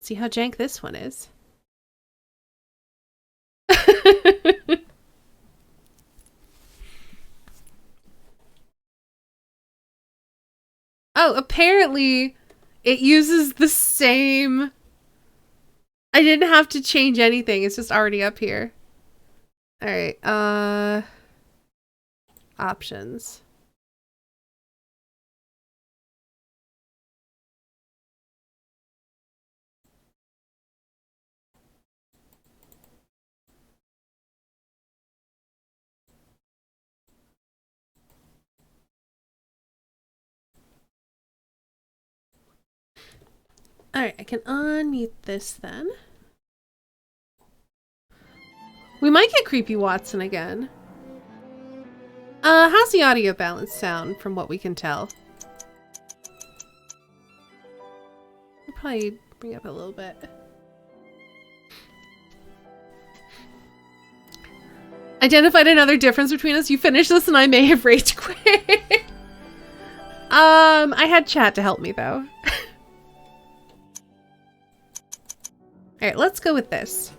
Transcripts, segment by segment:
See how jank this one is. Oh, apparently it uses the same... I didn't have to change anything. It's just already up here. Alright, options. Alright, I can unmute this then. We might get Creepy Watson again. How's the audio balance sound from what we can tell? I'll probably bring it up a little bit. Identified another difference between us. You finished this and I may have rage quit. I had chat to help me though. Alright, let's go with this.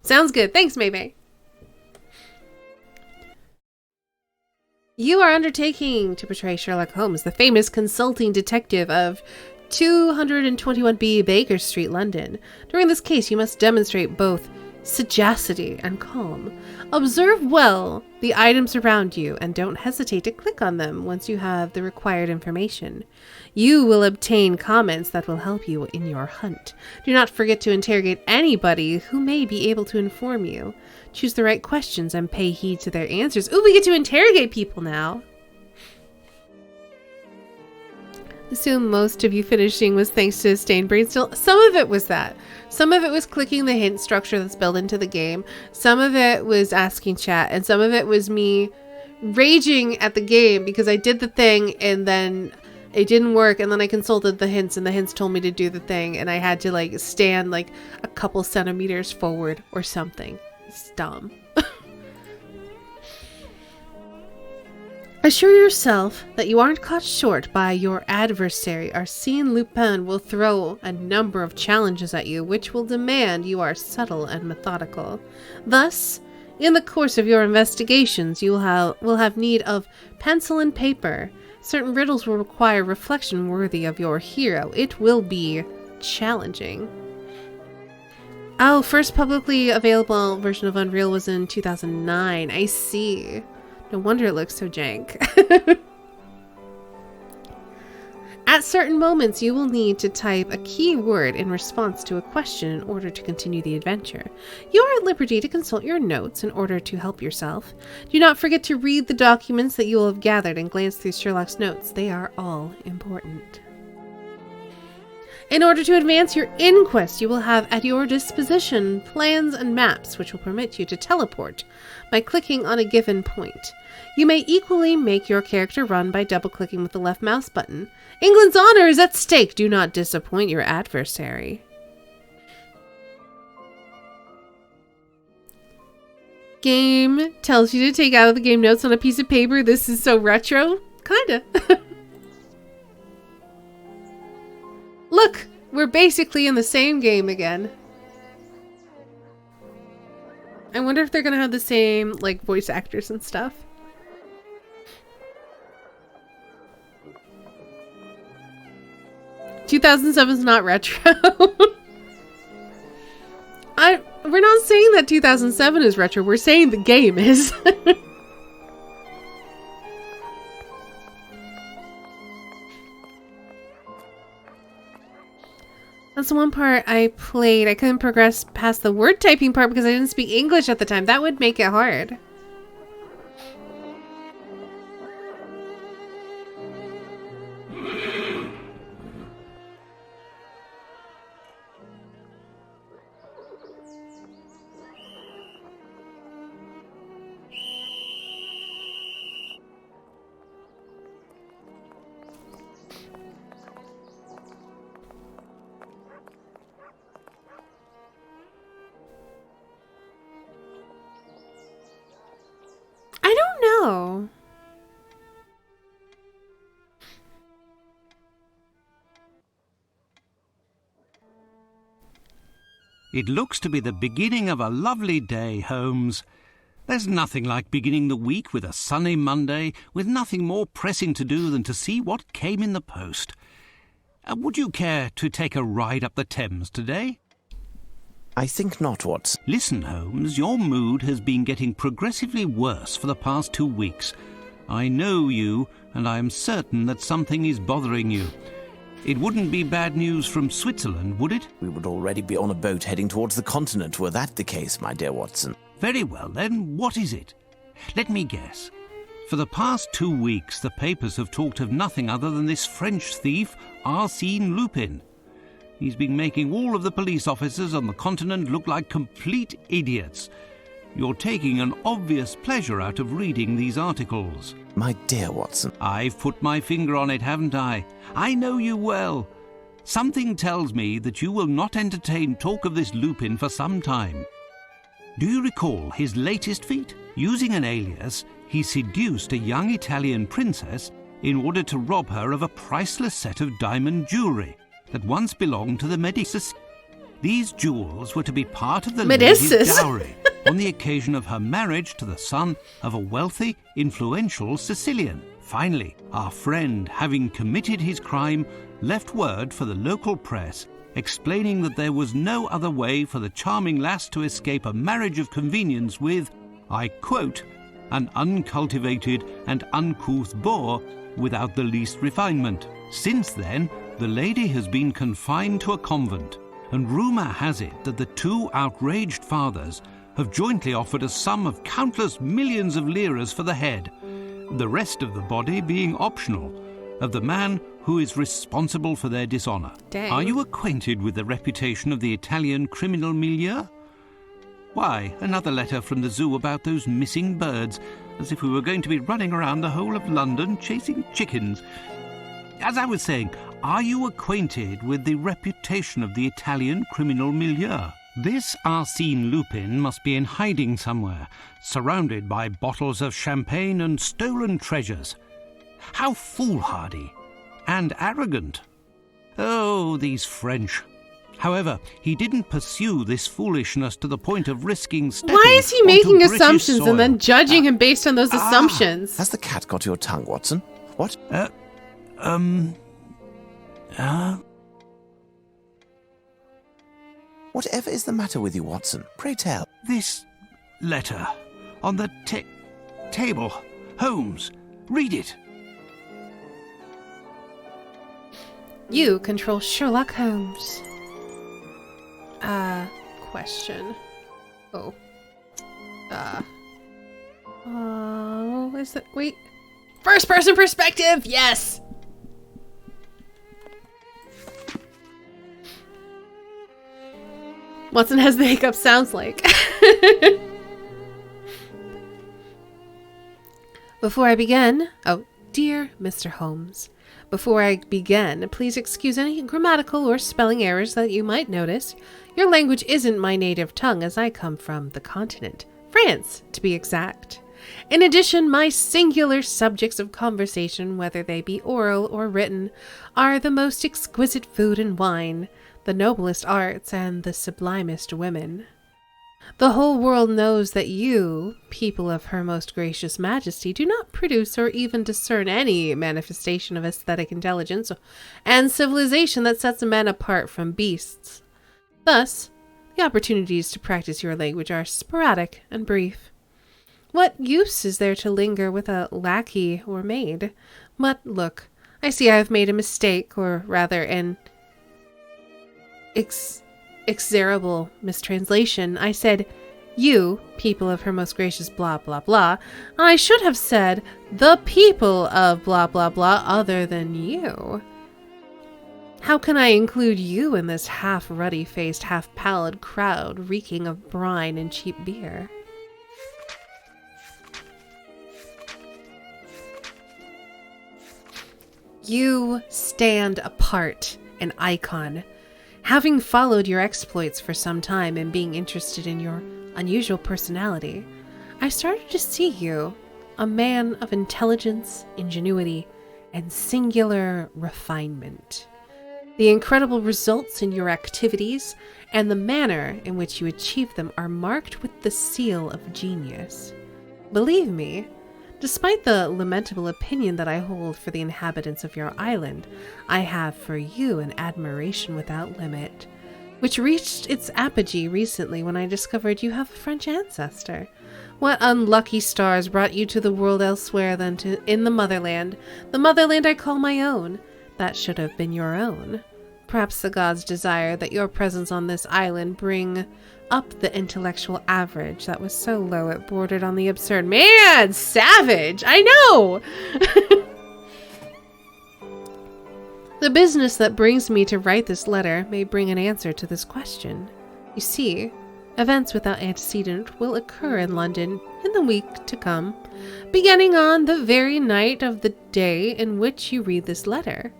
Sounds good. Thanks, Maymay. You are undertaking to portray Sherlock Holmes, the famous consulting detective of 221B Baker Street, London. During this case, you must demonstrate both sagacity and calm. Observe well the items around you and don't hesitate to click on them once you have the required information. You will obtain comments that will help you in your hunt. Do not forget to interrogate anybody who may be able to inform you. Choose the right questions and pay heed to their answers. Ooh, we get to interrogate people now. Assume most of you finishing was thanks to Stained Brain Still. Some of it was that. Some of it was clicking the hint structure that's built into the game. Some of it was asking chat. And some of it was me raging at the game because I did the thing and then it didn't work. And then I consulted the hints and the hints told me to do the thing. And I had to like stand like a couple centimeters forward or something. It's dumb. Assure yourself that you aren't caught short by your adversary. Arsène Lupin will throw a number of challenges at you, which will demand you are subtle and methodical. Thus, in the course of your investigations, you will have need of pencil and paper. Certain riddles will require reflection worthy of your hero. It will be challenging. Oh, first publicly available version of Unreal was in 2009. I see. No wonder it looks so jank. At certain moments, you will need to type a keyword in response to a question in order to continue the adventure. You are at liberty to consult your notes in order to help yourself. Do not forget to read the documents that you will have gathered and glance through Sherlock's notes. They are all important. In order to advance your inquest, you will have at your disposition plans and maps which will permit you to teleport by clicking on a given point. You may equally make your character run by double-clicking with the left mouse button. England's honor is at stake. Do not disappoint your adversary. Game tells you to take out of the game notes on a piece of paper. This is so retro. Kinda. Look, we're basically in the same game again. I wonder if they're gonna have the same, like, voice actors and stuff. "2007 is not retro." We're not saying that 2007 is retro. We're saying the game is. That's the one part I played. I couldn't progress past the word typing part because I didn't speak English at the time. That would make it hard. I don't know. It looks to be the beginning of a lovely day, Holmes. There's nothing like beginning the week with a sunny Monday, with nothing more pressing to do than to see what came in the post. Would you care to take a ride up the Thames today? I think not, Watson. Listen, Holmes, your mood has been getting progressively worse for the past 2 weeks. I know you, and I am certain that something is bothering you. It wouldn't be bad news from Switzerland, would it? We would already be on a boat heading towards the continent, were that the case, my dear Watson. Very well, then, what is it? Let me guess. For the past 2 weeks, the papers have talked of nothing other than this French thief, Arsène Lupin. He's been making all of the police officers on the continent look like complete idiots. You're taking an obvious pleasure out of reading these articles. My dear Watson. I've put my finger on it, haven't I? I know you well. Something tells me that you will not entertain talk of this Lupin for some time. Do you recall his latest feat? Using an alias, he seduced a young Italian princess in order to rob her of a priceless set of diamond jewellery that once belonged to the Medicis. These jewels were to be part of the lady's dowry on the occasion of her marriage to the son of a wealthy, influential Sicilian. Finally, our friend, having committed his crime, left word for the local press explaining that there was no other way for the charming lass to escape a marriage of convenience with, I quote, an uncultivated and uncouth boor without the least refinement. Since then, the lady has been confined to a convent, and rumour has it that the two outraged fathers have jointly offered a sum of countless millions of liras for the head, the rest of the body being optional, of the man who is responsible for their dishonour. Dang. Are you acquainted with the reputation of the Italian criminal milieu? Why, another letter from the zoo about those missing birds, as if we were going to be running around the whole of London chasing chickens. As I was saying, are you acquainted with the reputation of the Italian criminal milieu? This Arsène Lupin must be in hiding somewhere, surrounded by bottles of champagne and stolen treasures. How foolhardy and arrogant. Oh, these French. However, he didn't pursue this foolishness to the point of risking stepping Why is he onto making British assumptions soil. and then judging him based on those assumptions? Has the cat got your tongue, Watson? What? Whatever is the matter with you, Watson? Pray tell. This letter on the table. Holmes, read it. You control Sherlock Holmes. Question. Oh. Is that... Wait. First person perspective! Yes! Watson has the hiccup sounds like. Before I begin... Oh, dear Mr. Holmes. Before I begin, please excuse any grammatical or spelling errors that you might notice. Your language isn't my native tongue, as I come from the continent. France, to be exact. In addition, my singular subjects of conversation, whether they be oral or written, are the most exquisite food and wine, the noblest arts, and the sublimest women. The whole world knows that you, people of Her Most Gracious Majesty, do not produce or even discern any manifestation of aesthetic intelligence and civilization that sets a man apart from beasts. Thus, the opportunities to practice your language are sporadic and brief. What use is there to linger with a lackey or maid? But look, I see I have made a mistake, or rather an execrable mistranslation. I said, you, people of Her Most Gracious blah blah blah. I should have said, the people of blah blah blah other than you. How can I include you in this half-ruddy-faced, half-pallid crowd reeking of brine and cheap beer? You stand apart, an icon. Having followed your exploits for some time and being interested in your unusual personality, I started to see you, a man of intelligence, ingenuity, and singular refinement. The incredible results in your activities and the manner in which you achieve them are marked with the seal of genius. Believe me, despite the lamentable opinion that I hold for the inhabitants of your island, I have for you an admiration without limit, which reached its apogee recently when I discovered you have a French ancestor. What unlucky stars brought you to the world elsewhere than in the motherland I call my own? That should have been your own. Perhaps the gods desire that your presence on this island bring up the intellectual average that was so low it bordered on the absurd. Man, savage! I know! The business that brings me to write this letter may bring an answer to this question. You see, events without antecedent will occur in London in the week to come, beginning on the very night of the day in which you read this letter.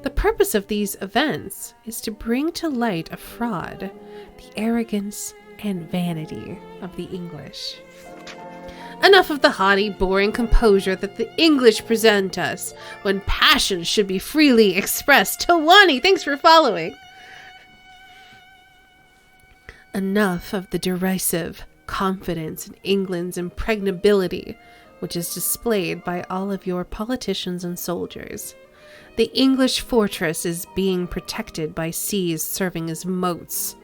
The purpose of these events is to bring to light a fraud, the arrogance and vanity of the English. Enough of the haughty, boring composure that the English present us when passion should be freely expressed. Tawani, thanks for following. Enough of the derisive confidence in England's impregnability, which is displayed by all of your politicians and soldiers. The English fortress is being protected by seas serving as moats.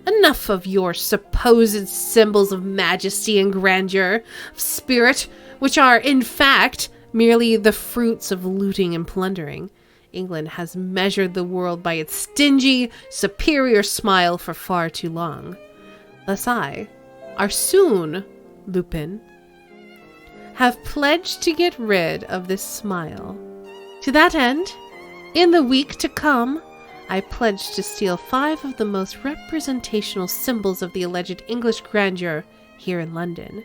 Enough of your supposed symbols of majesty and grandeur, of spirit, which are, in fact, merely the fruits of looting and plundering. England has measured the world by its stingy, superior smile for far too long. Thus I, Arsène Lupin, have pledged to get rid of this smile. To that end, in the week to come, I pledge to steal 5 of the most representational symbols of the alleged English grandeur here in London.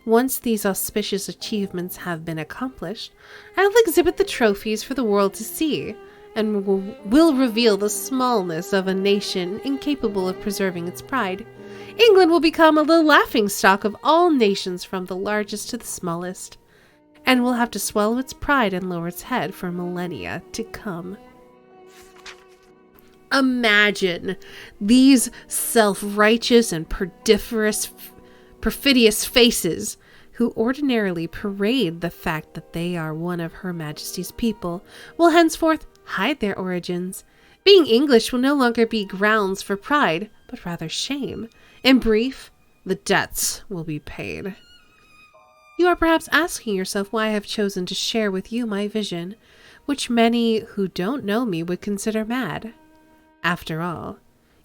Once these auspicious achievements have been accomplished, I'll exhibit the trophies for the world to see, and will reveal the smallness of a nation incapable of preserving its pride. England will become the laughingstock of all nations from the largest to the smallest, and will have to swallow its pride and lower its head for millennia to come. Imagine these self-righteous and perfidious faces who ordinarily parade the fact that they are one of Her Majesty's people will henceforth hide their origins. Being English will no longer be grounds for pride, but rather shame. In brief, the debts will be paid. You are perhaps asking yourself why I have chosen to share with you my vision, which many who don't know me would consider mad. After all,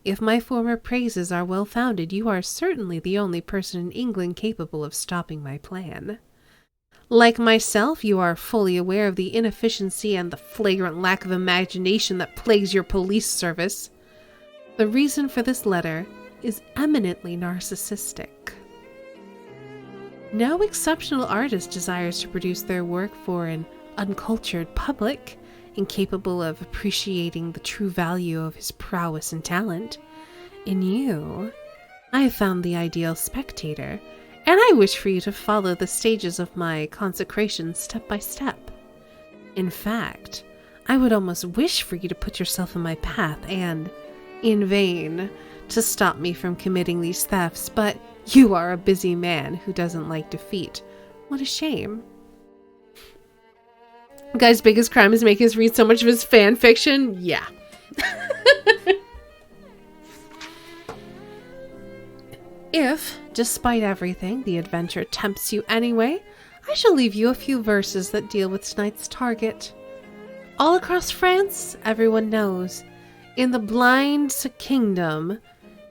if my former praises are well-founded, you are certainly the only person in England capable of stopping my plan. Like myself, you are fully aware of the inefficiency and the flagrant lack of imagination that plagues your police service. The reason for this letter is eminently narcissistic. No exceptional artist desires to produce their work for an uncultured public, incapable of appreciating the true value of his prowess and talent. In you, I have found the ideal spectator, and I wish for you to follow the stages of my consecration step by step. In fact, I would almost wish for you to put yourself in my path and, in vain, to stop me from committing these thefts, but you are a busy man who doesn't like defeat. What a shame. Guy's biggest crime is making us read so much of his fan fiction? Yeah. If, despite everything, the adventure tempts you anyway, I shall leave you a few verses that deal with tonight's target. All across France, everyone knows, in the blind kingdom,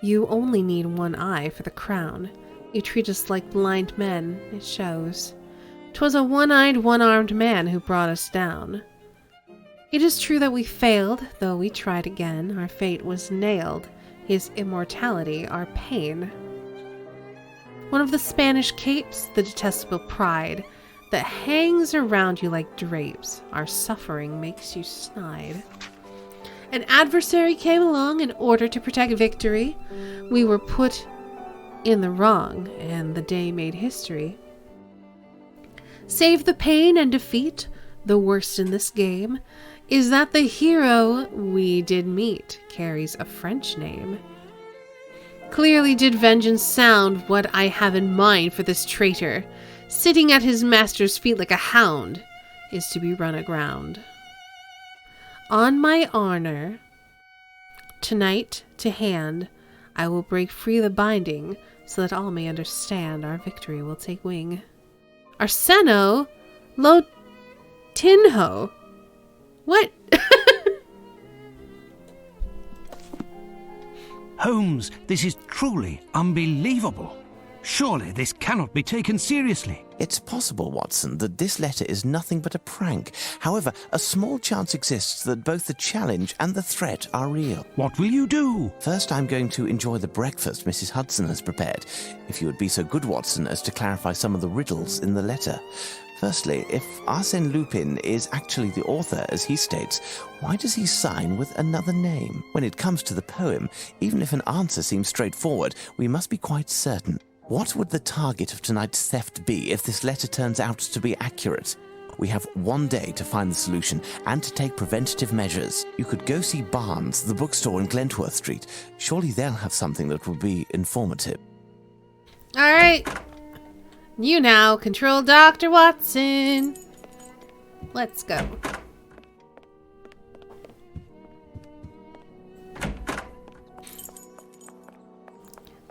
you only need one eye for the crown. You treat us like blind men, it shows. 'Twas a one-eyed, one-armed man who brought us down. It is true that we failed, though we tried again. Our fate was nailed, his immortality our pain. One of the Spanish capes, the detestable pride, that hangs around you like drapes. Our suffering makes you snide. An adversary came along in order to protect victory. We were put in the wrong, and the day made history. Save the pain and defeat, the worst in this game. is that the hero we did meet carries a French name. Clearly did vengeance sound what I have in mind for this traitor. Sitting at his master's feet like a hound is to be run aground. On my honor, tonight to hand, I will break free the binding so that all may understand our victory will take wing. Arsène lo tinho. What? Holmes, this is truly unbelievable. Surely this cannot be taken seriously. It's possible, Watson, that this letter is nothing but a prank. However, a small chance exists that both the challenge and the threat are real. What will you do? First, I'm going to enjoy the breakfast Mrs. Hudson has prepared. If you would be so good, Watson, as to clarify some of the riddles in the letter. Firstly, if Arsène Lupin is actually the author, as he states, why does he sign with another name? When it comes to the poem, even if an answer seems straightforward, we must be quite certain. What would the target of tonight's theft be if this letter turns out to be accurate? We have one day to find the solution and to take preventative measures. You could go see Barnes, the bookstore in Glentworth Street. Surely they'll have something that will be informative. All right. You now control Dr. Watson. Let's go.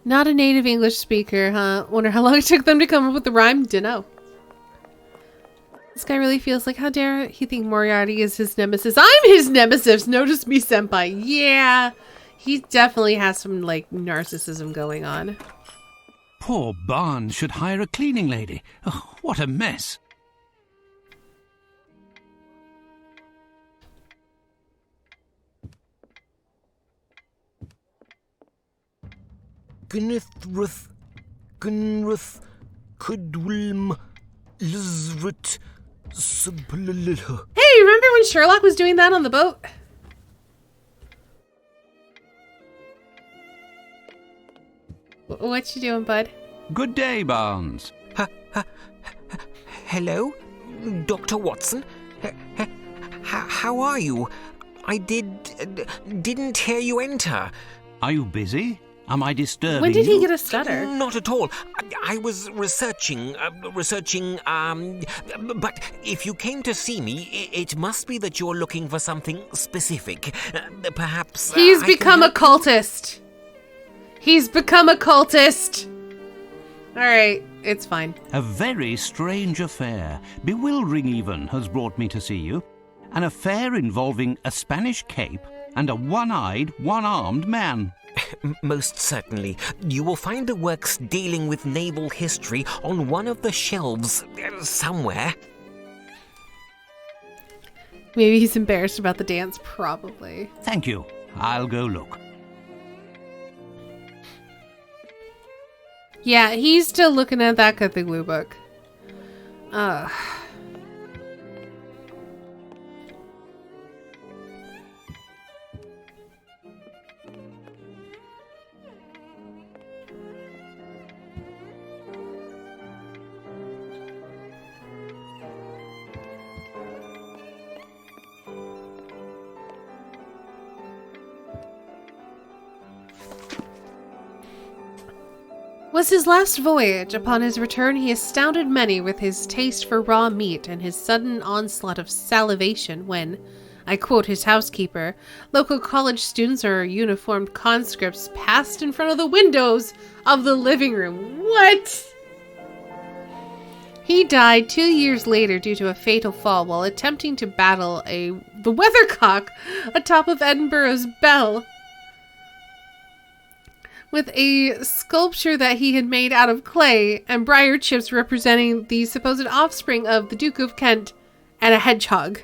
Not a native English speaker, huh? Wonder how long it took them to come up with the rhyme? Dunno. This guy really feels like, how dare he think Moriarty is his nemesis? I'm his nemesis! Notice me, senpai. Yeah. He definitely has some, like, narcissism going on. Poor Barnes should hire a cleaning lady. Oh, what a mess. Gnithruth, Kudwilm, Lizrit, Sublilha. Hey, remember when Sherlock was doing that on the boat? What you doing, bud? Good day, Barnes. Hello, Dr. Watson. How are you? I didn't hear you enter. Are you busy? Am I disturbing When did you? he get a stutter? Not at all. I was researching, but if you came to see me, it must be that you're looking for something specific. Perhaps... He's become a cultist. He's become a cultist. Alright, it's fine. A very strange affair, bewildering even, has brought me to see you. An affair involving a Spanish cape and a one-eyed, one-armed man. Most certainly. You will find the works dealing with naval history on one of the shelves somewhere. Maybe he's embarrassed about the dance, probably. Thank you. I'll go look. Yeah, he's still looking at that Cthulhu book. Ugh. Was his last voyage. Upon his return, he astounded many with his taste for raw meat and his sudden onslaught of salivation when, I quote his housekeeper, local college students or uniformed conscripts passed in front of the windows of the living room. What? He died 2 years later due to a fatal fall while attempting to battle the weathercock atop of Edinburgh's Bell, with a sculpture that he had made out of clay and briar chips representing the supposed offspring of the Duke of Kent and a hedgehog.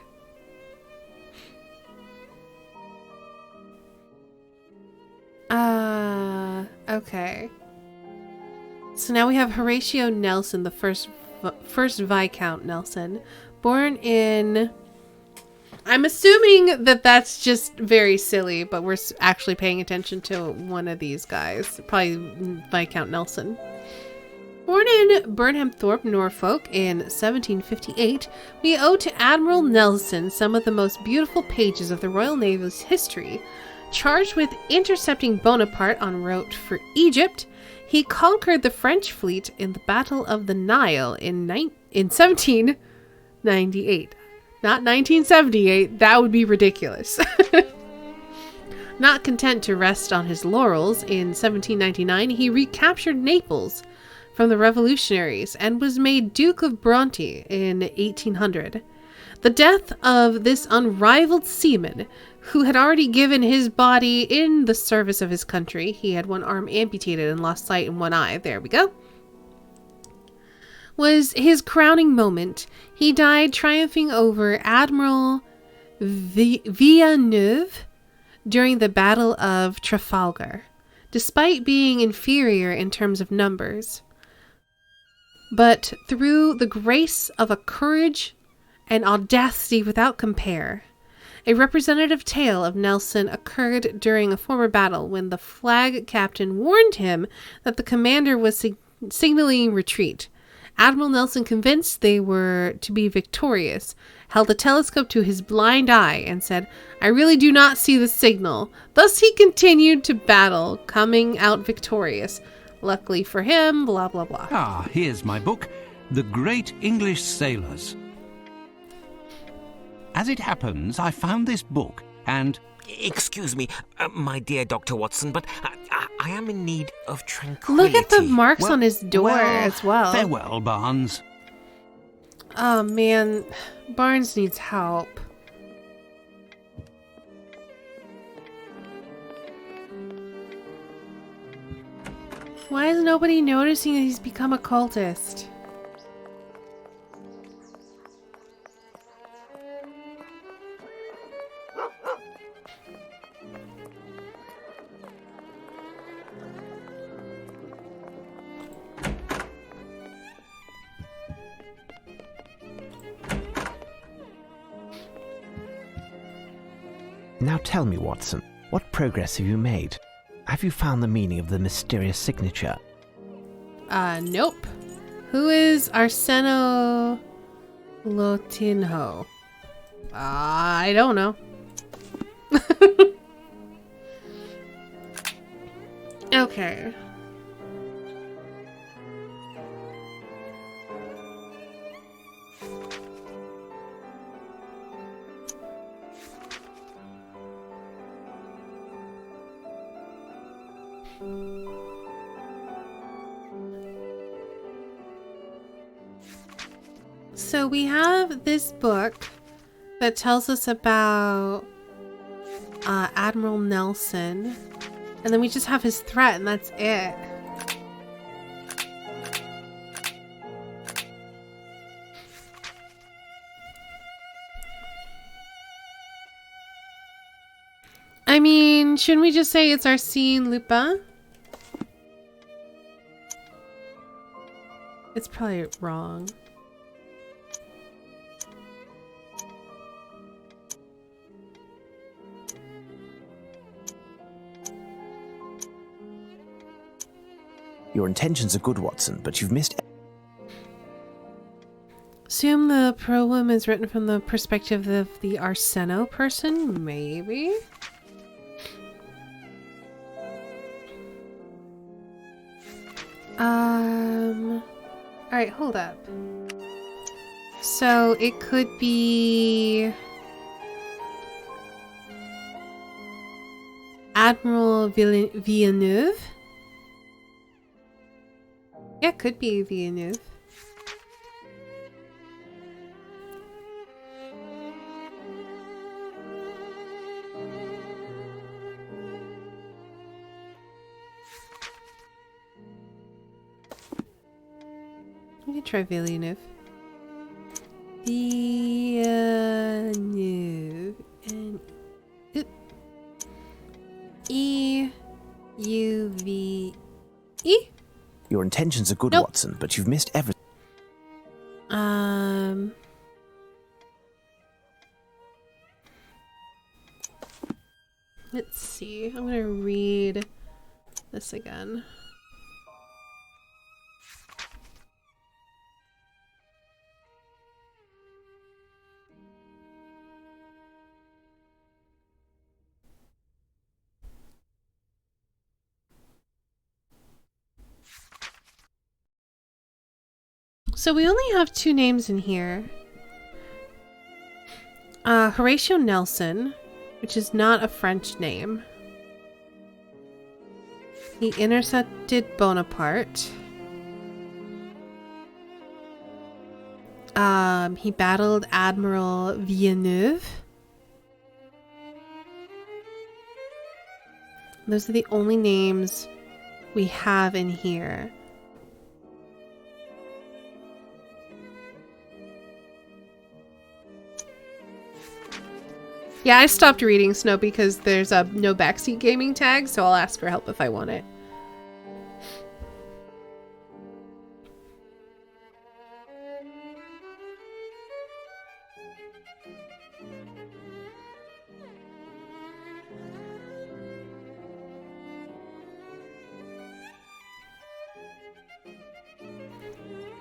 Okay. So now we have Horatio Nelson, the first Viscount Nelson, born in... I'm assuming that that's just very silly, but we're actually paying attention to one of these guys. Probably Viscount Nelson. Born in Burnhamthorpe, Norfolk in 1758, we owe to Admiral Nelson some of the most beautiful pages of the Royal Navy's history. Charged with intercepting Bonaparte en route for Egypt, he conquered the French fleet in the Battle of the Nile in 1798. Not 1978, that would be ridiculous. Not content to rest on his laurels, in 1799 he recaptured Naples from the revolutionaries and was made Duke of Bronte in 1800. The death of this unrivaled seaman, who had already given his body in the service of his country — he had one arm amputated and lost sight in one eye, there we go — was his crowning moment. He died triumphing over Admiral Villeneuve during the Battle of Trafalgar, despite being inferior in terms of numbers. But through the grace of a courage and audacity without compare. A representative tale of Nelson occurred during a former battle when the flag captain warned him that the commander was signaling retreat. Admiral Nelson, convinced they were to be victorious, held a telescope to his blind eye and said, "I really do not see the signal." Thus he continued to battle, coming out victorious. Luckily for him, blah, blah, blah. Ah, here's my book, The Great English Sailors. As it happens, I found this book and... Excuse me, my dear Dr. Watson, but I am in need of tranquility. Look at the marks on his door as well. Farewell, Barnes. Oh man, Barnes needs help. Why is nobody noticing that he's become a cultist? Now tell me, Watson, what progress have you made? Have you found the meaning of the mysterious signature? Nope. Who is Arsène Lupin? I don't know. Okay. So we have this book that tells us about Admiral Nelson, and then we just have his threat, and that's it. I mean, shouldn't we just say it's Arsène Lupin? It's probably wrong. Your intentions are good, Watson, but you've missed... Assume the poem is written from the perspective of the Arsène person? Maybe? Alright, hold up. So it could be Admiral Villeneuve? Yeah, it could be Villeneuve. We can try Villeneuve. Villeneuve. And E-U-V-E? Your intentions are good, Nope. Watson, but you've missed everything. Let's see. I'm gonna read this again. So we only have 2 names in here. Horatio Nelson, which is not a French name. He intercepted Bonaparte. He battled Admiral Villeneuve. Those are the only names we have in here. Yeah, I stopped reading Snow because there's a no backseat gaming tag, so I'll ask for help if I want it.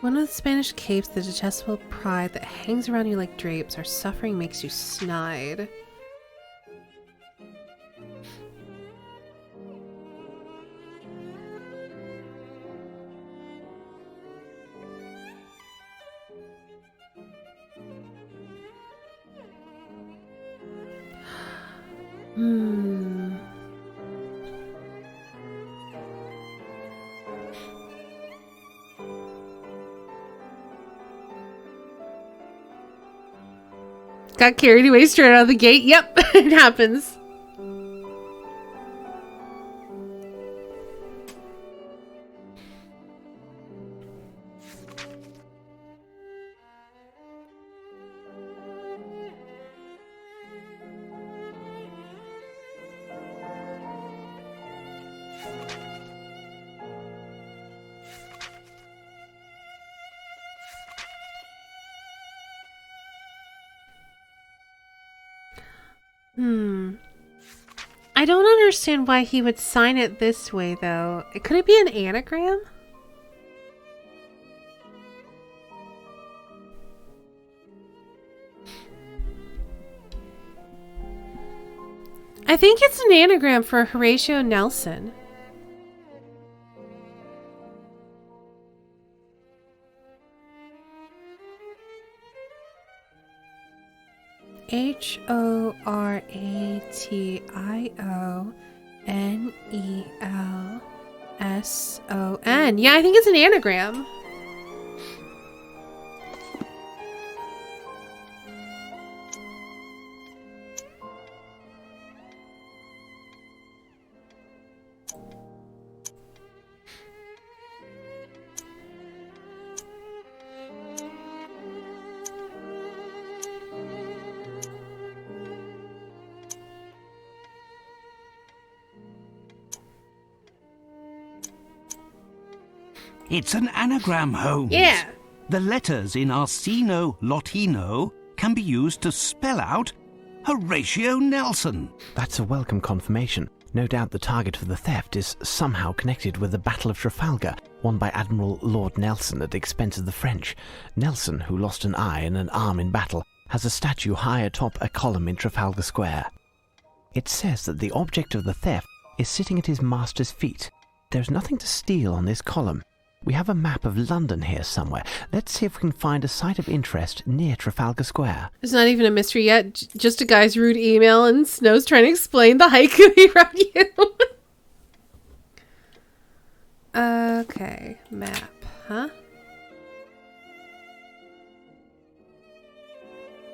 One of the Spanish capes, the detestable pride that hangs around you like drapes, our suffering makes you snide. Got carried away straight out of the gate. Yep, it happens. I don't understand why he would sign it this way, though. Could it be an anagram? I think it's an anagram for Horatio Nelson. Horationelson. Yeah, I think it's an anagram. It's an anagram, Holmes. Yeah. The letters in Arsino Latino can be used to spell out Horatio Nelson. That's a welcome confirmation. No doubt the target for the theft is somehow connected with the Battle of Trafalgar, won by Admiral Lord Nelson at the expense of the French. Nelson, who lost an eye and an arm in battle, has a statue high atop a column in Trafalgar Square. It says that the object of the theft is sitting at his master's feet. There's nothing to steal on this column. We have a map of London here somewhere. Let's see if we can find a site of interest near Trafalgar Square. It's not even a mystery yet. Just a guy's rude email and Snow's trying to explain the haiku he wrote you. Okay, map, huh?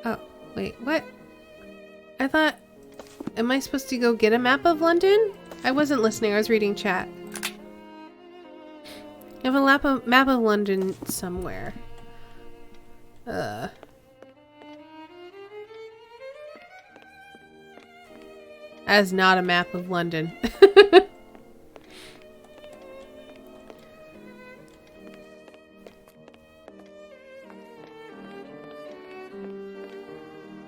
Oh, wait, what? I thought... Am I supposed to go get a map of London? I wasn't listening, I was reading chat. I have a map of London somewhere. That is not a map of London.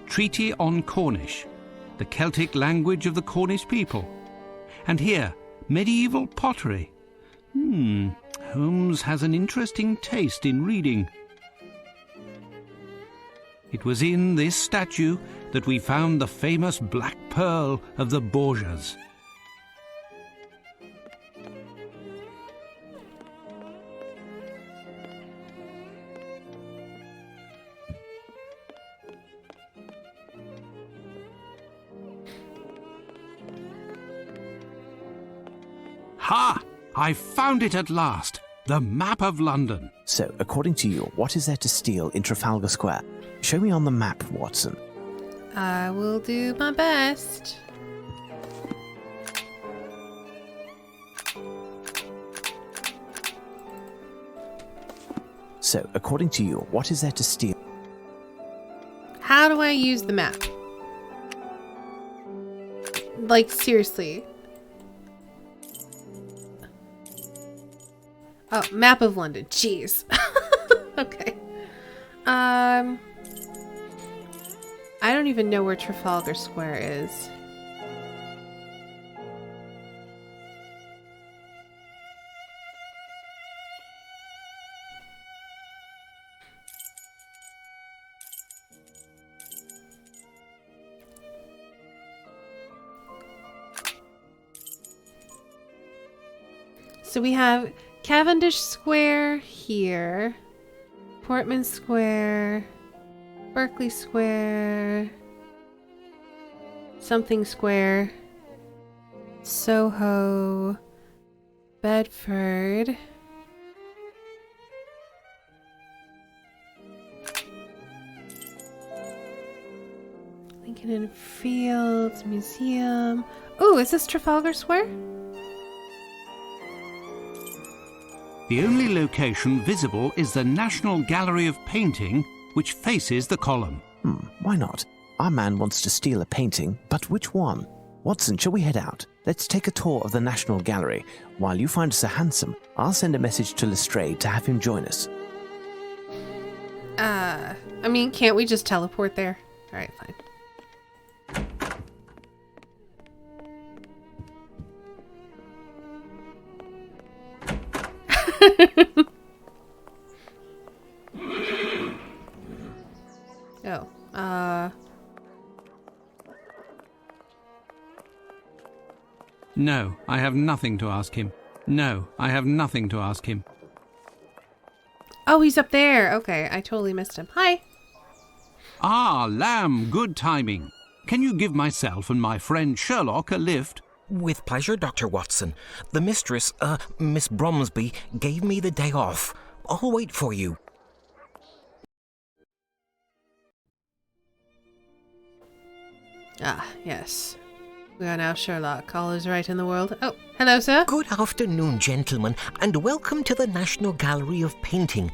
Treaty on Cornish, the Celtic language of the Cornish people. And here, medieval pottery. Holmes has an interesting taste in reading. It was in this statue that we found the famous black pearl of the Borgias. Ha! I found it at last. The map of London. So, according to you, what is there to steal in Trafalgar Square? Show me on the map, Watson. I will do my best. So, according to you, what is there to steal? How do I use the map? Like, seriously. Oh, map of London. Jeez. Okay. I don't even know where Trafalgar Square is. So we have Cavendish Square here, Portman Square, Berkeley Square, something Square, Soho, Bedford, Lincoln and Fields Museum. Oh, is this Trafalgar Square? The only location visible is the National Gallery of Painting, which faces the column. Why not? Our man wants to steal a painting, but which one? Watson, shall we head out? Let's take a tour of the National Gallery. While you find us a hansom, I'll send a message to Lestrade to have him join us. I mean, can't we just teleport there? Alright, fine. No, I have nothing to ask him. No, I have nothing to ask him. Oh, he's up there. Okay, I totally missed him. Hi. Ah, Lamb, good timing. Can you give myself and my friend Sherlock a lift? With pleasure, Dr. Watson. The mistress, Miss Bromsby, gave me the day off. I'll wait for you. Ah, yes. We are now Sherlock. All is right in the world. Oh, hello, sir. Good afternoon, gentlemen, and welcome to the National Gallery of Painting.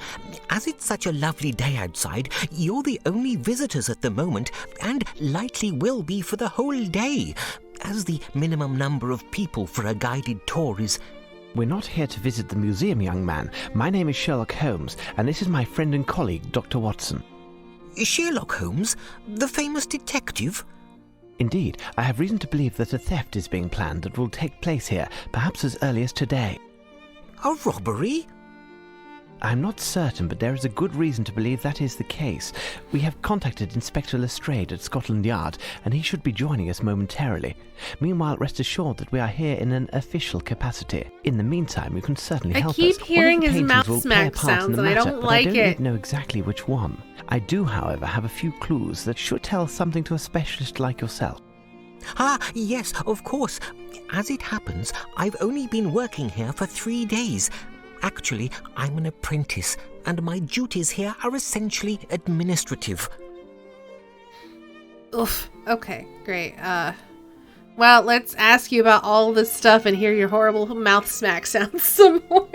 As it's such a lovely day outside, you're the only visitors at the moment, and likely will be for the whole day, as the minimum number of people for a guided tour is... We're not here to visit the museum, young man. My name is Sherlock Holmes, and this is my friend and colleague, Dr. Watson. Sherlock Holmes, the famous detective? Indeed, I have reason to believe that a theft is being planned that will take place here, perhaps as early as today. A robbery? I'm not certain, but there is a good reason to believe that is the case. We have contacted Inspector Lestrade at Scotland Yard, and he should be joining us momentarily. Meanwhile, rest assured that we are here in an official capacity. In the meantime, you can certainly help us. I keep hearing his paintings mouth will play a smack part in sounds, the and I matter, don't but like I don't it. yet know exactly which one. I do, however, have a few clues that should tell something to a specialist like yourself. Ah, yes, of course. As it happens, I've only been working here for 3 days. Actually, I'm an apprentice, and my duties here are essentially administrative. Oof. Okay, great. Well, let's ask you about all this stuff and hear your horrible mouth smack sounds some more.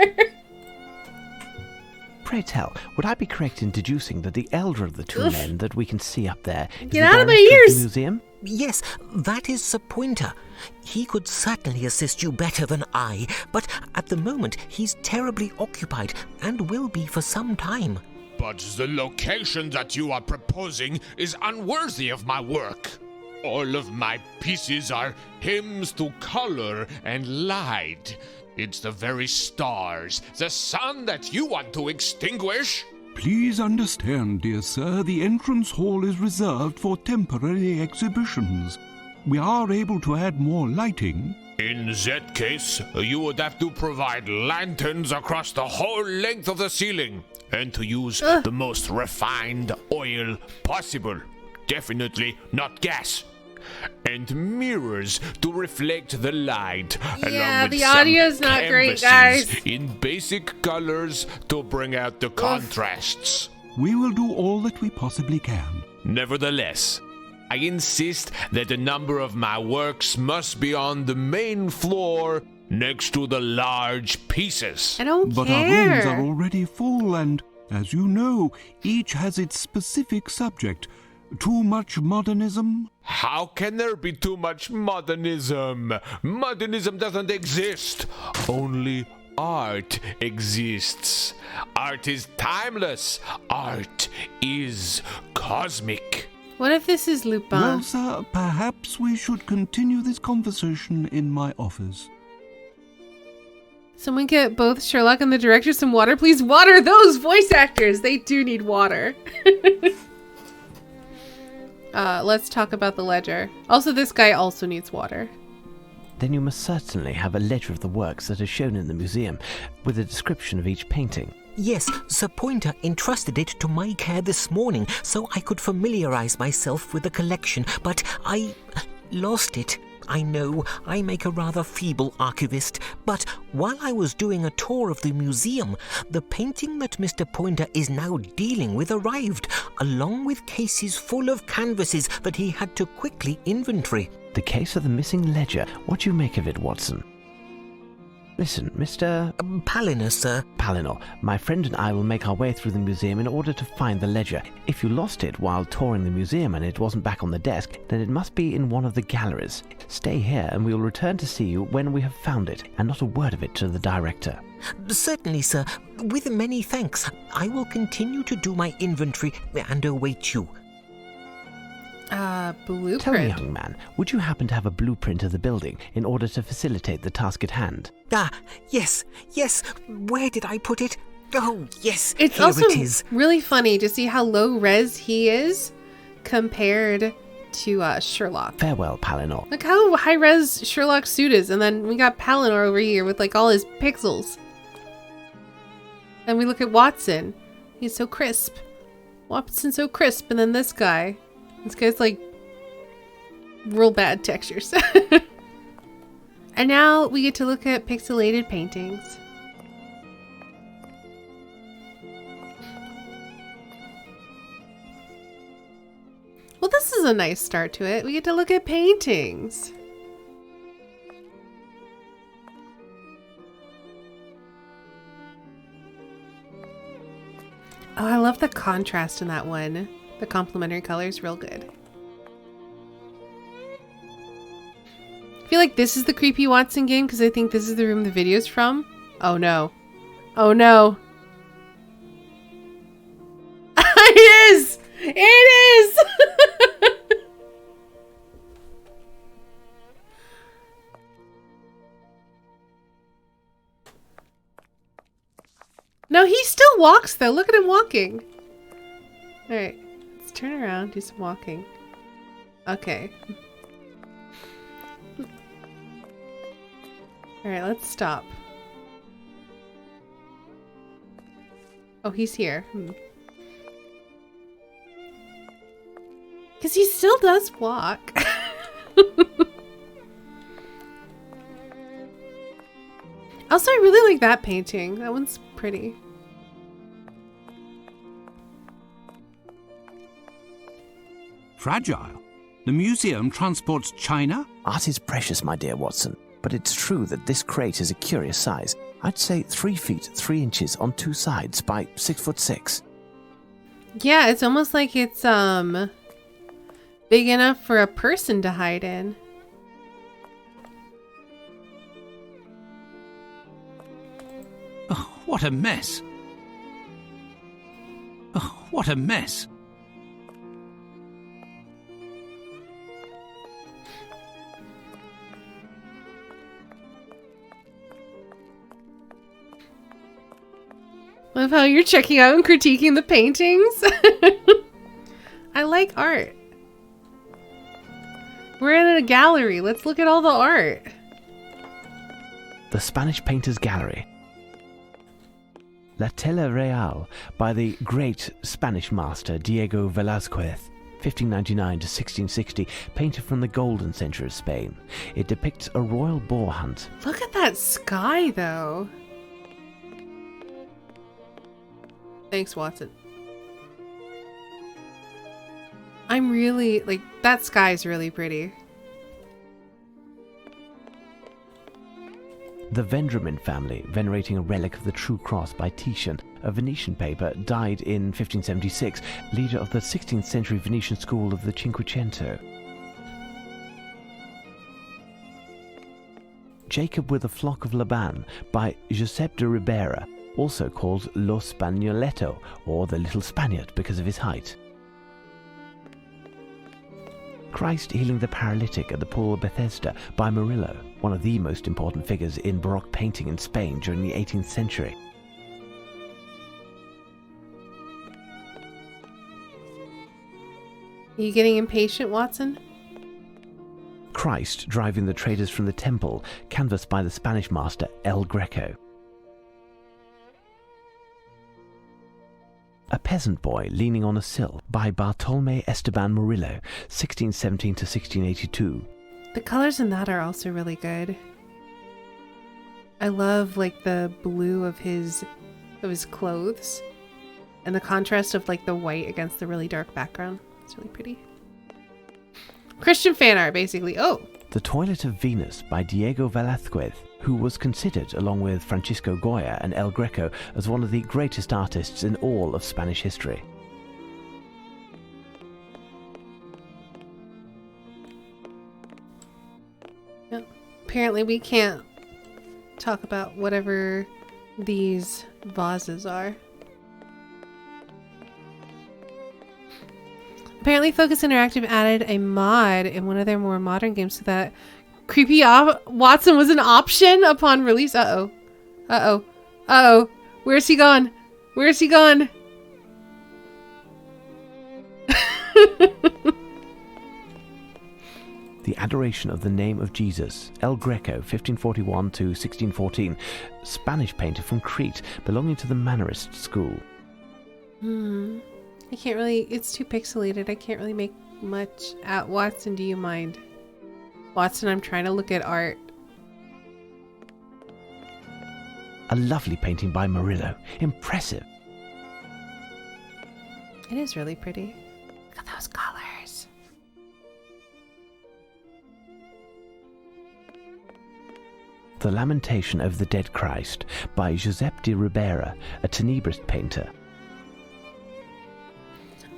Pray tell, would I be correct in deducing that the elder of the two men that we can see up there is Get the out of my director ears! the museum? Yes, that is Sir Pointer. He could certainly assist you better than I, but at the moment he's terribly occupied and will be for some time. But the location that you are proposing is unworthy of my work. All of my pieces are hymns to color and light. It's the very stars, the sun that you want to extinguish. Please understand, dear sir, the entrance hall is reserved for temporary exhibitions. We are able to add more lighting. In that case, you would have to provide lanterns across the whole length of the ceiling, and to use the most refined oil possible. Definitely not gas. and mirrors to reflect the light. Yeah, along with the some audio's not great, canvases guys. in basic colors to bring out the contrasts. We will do all that we possibly can. Nevertheless, I insist that a number of my works must be on the main floor next to the large pieces. I don't But care. our rooms are already full, and, as you know, each has its specific subject. Too much modernism? How can there be too much modernism? Modernism doesn't exist. Only art exists. Art is timeless. Art is cosmic. What if this is Lupin? Well, sir, perhaps we should continue this conversation in my office. Someone get both Sherlock and the director some water, please. Water those voice actors. They do need water. Let's talk about the ledger. Also, this guy also needs water. Then you must certainly have a ledger of the works that are shown in the museum, with a description of each painting. Yes, Sir Pointer entrusted it to my care this morning so I could familiarize myself with the collection, but I lost it. I know I make a rather feeble archivist, but while I was doing a tour of the museum, the painting that Mr. Pointer is now dealing with arrived, along with cases full of canvases that he had to quickly inventory. The case of the missing ledger. What do you make of it, Watson? Listen, Mr. Palinur, sir. Palinor, my friend and I will make our way through the museum in order to find the ledger. If you lost it while touring the museum and it wasn't back on the desk, then it must be in one of the galleries. Stay here and we will return to see you when we have found it, and not a word of it to the director. Certainly, sir. With many thanks. I will continue to do my inventory and await you. Blueprint. Tell me, young man, would you happen to have a blueprint of the building in order to facilitate the task at hand? Ah, yes. Where did I put it? Oh, yes, It's here also it is. really funny to see how low res he is compared to Sherlock. Farewell, Palinor. Look how high res Sherlock's suit is, and then we got Palinor over here with like all his pixels. Then we look at Watson. He's so crisp. Watson's so crisp, and then this guy's like real bad textures. And now we get to look at pixelated paintings. Well, this is a nice start to it. We get to look at paintings. Oh, I love the contrast in that one. The complementary color is real good. I feel like this is the creepy Watson game because I think this is the room the video's from. Oh no. Oh no. It is! It is! No, he still walks though. Look at him walking. Alright, let's turn around, do some walking. Okay. Alright, let's stop. Oh, he's here. Because he still does walk. Also, I really like that painting. That one's pretty. Fragile? The museum transports china? Art is precious, my dear Watson, but it's true that this crate is a curious size. I'd say 3 feet 3 inches on 2 sides by 6'6". Yeah, it's almost like it's big enough for a person to hide in. Oh, what a mess. Oh, what a mess. Love how you're checking out and critiquing the paintings. I like art. We're in a gallery. Let's look at all the art. The Spanish Painters Gallery. La Tela Real by the great Spanish master Diego Velázquez, 1599 to 1660, painted from the golden century of Spain. It depicts a royal boar hunt. Look at that sky, though. Thanks, Watson. I'm really, like, that sky's really pretty. The Vendramin family, venerating a relic of the True Cross by Titian, a Venetian paper, died in 1576, leader of the 16th century Venetian school of the Cinquecento. Jacob with a Flock of Laban by Giuseppe de Ribera, also called Lo Spagnoletto, or the Little Spaniard because of his height. Christ healing the paralytic at the pool of Bethesda by Murillo, one of the most important figures in Baroque painting in Spain during the 18th century. Are you getting impatient, Watson? Christ driving the traders from the temple, canvassed by the Spanish master El Greco. A Peasant Boy Leaning on a Sill by Bartolomé Esteban Murillo, 1617 to 1682. The colors in that are also really good. I love like the blue of his clothes and the contrast of like the white against the really dark background. It's really pretty. Christian fan art, basically. Oh! The Toilet of Venus by Diego Velázquez, who was considered, along with Francisco Goya and El Greco, as one of the greatest artists in all of Spanish history. Yep. Apparently we can't talk about whatever these vases are. Apparently Focus Interactive added a mod in one of their more modern games so that creepy Watson was an option upon release. Uh-oh. Uh-oh. Uh-oh. Where's he gone? Where's he gone? The Adoration of the Name of Jesus, El Greco, 1541 to 1614, Spanish painter from Crete, belonging to the Mannerist school. I can't really, it's too pixelated. I can't really make much out. Watson, do you mind? Watson, I'm trying to look at art. A lovely painting by Murillo. Impressive. It is really pretty. Look at those colors. The Lamentation of the Dead Christ by Giuseppe de Ribera, a Tenebrist painter.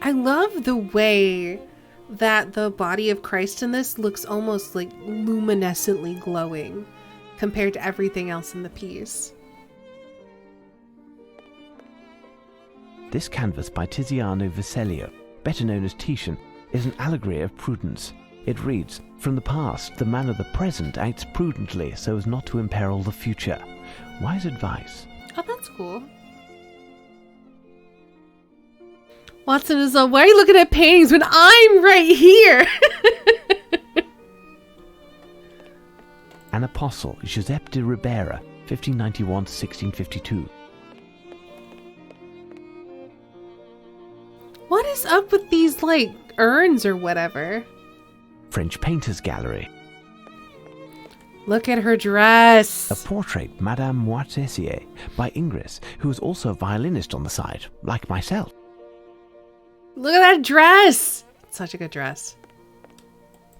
I love the way that the body of Christ in this looks almost like luminescently glowing compared to everything else in the piece. This canvas by Tiziano Vecellio, better known as Titian, is an allegory of prudence. It reads, "From the past, the man of the present acts prudently so as not to imperil the future." Wise advice. Oh, that's cool. Watson is why are you looking at paintings when I'm right here? An Apostle, Giuseppe de Ribera, 1591 to 1652. What is up with these, like, urns or whatever? French Painters Gallery. Look at her dress. A portrait, Madame Moitessier, by Ingres, who is also a violinist on the side, like myself. Look at that dress. Such a good dress.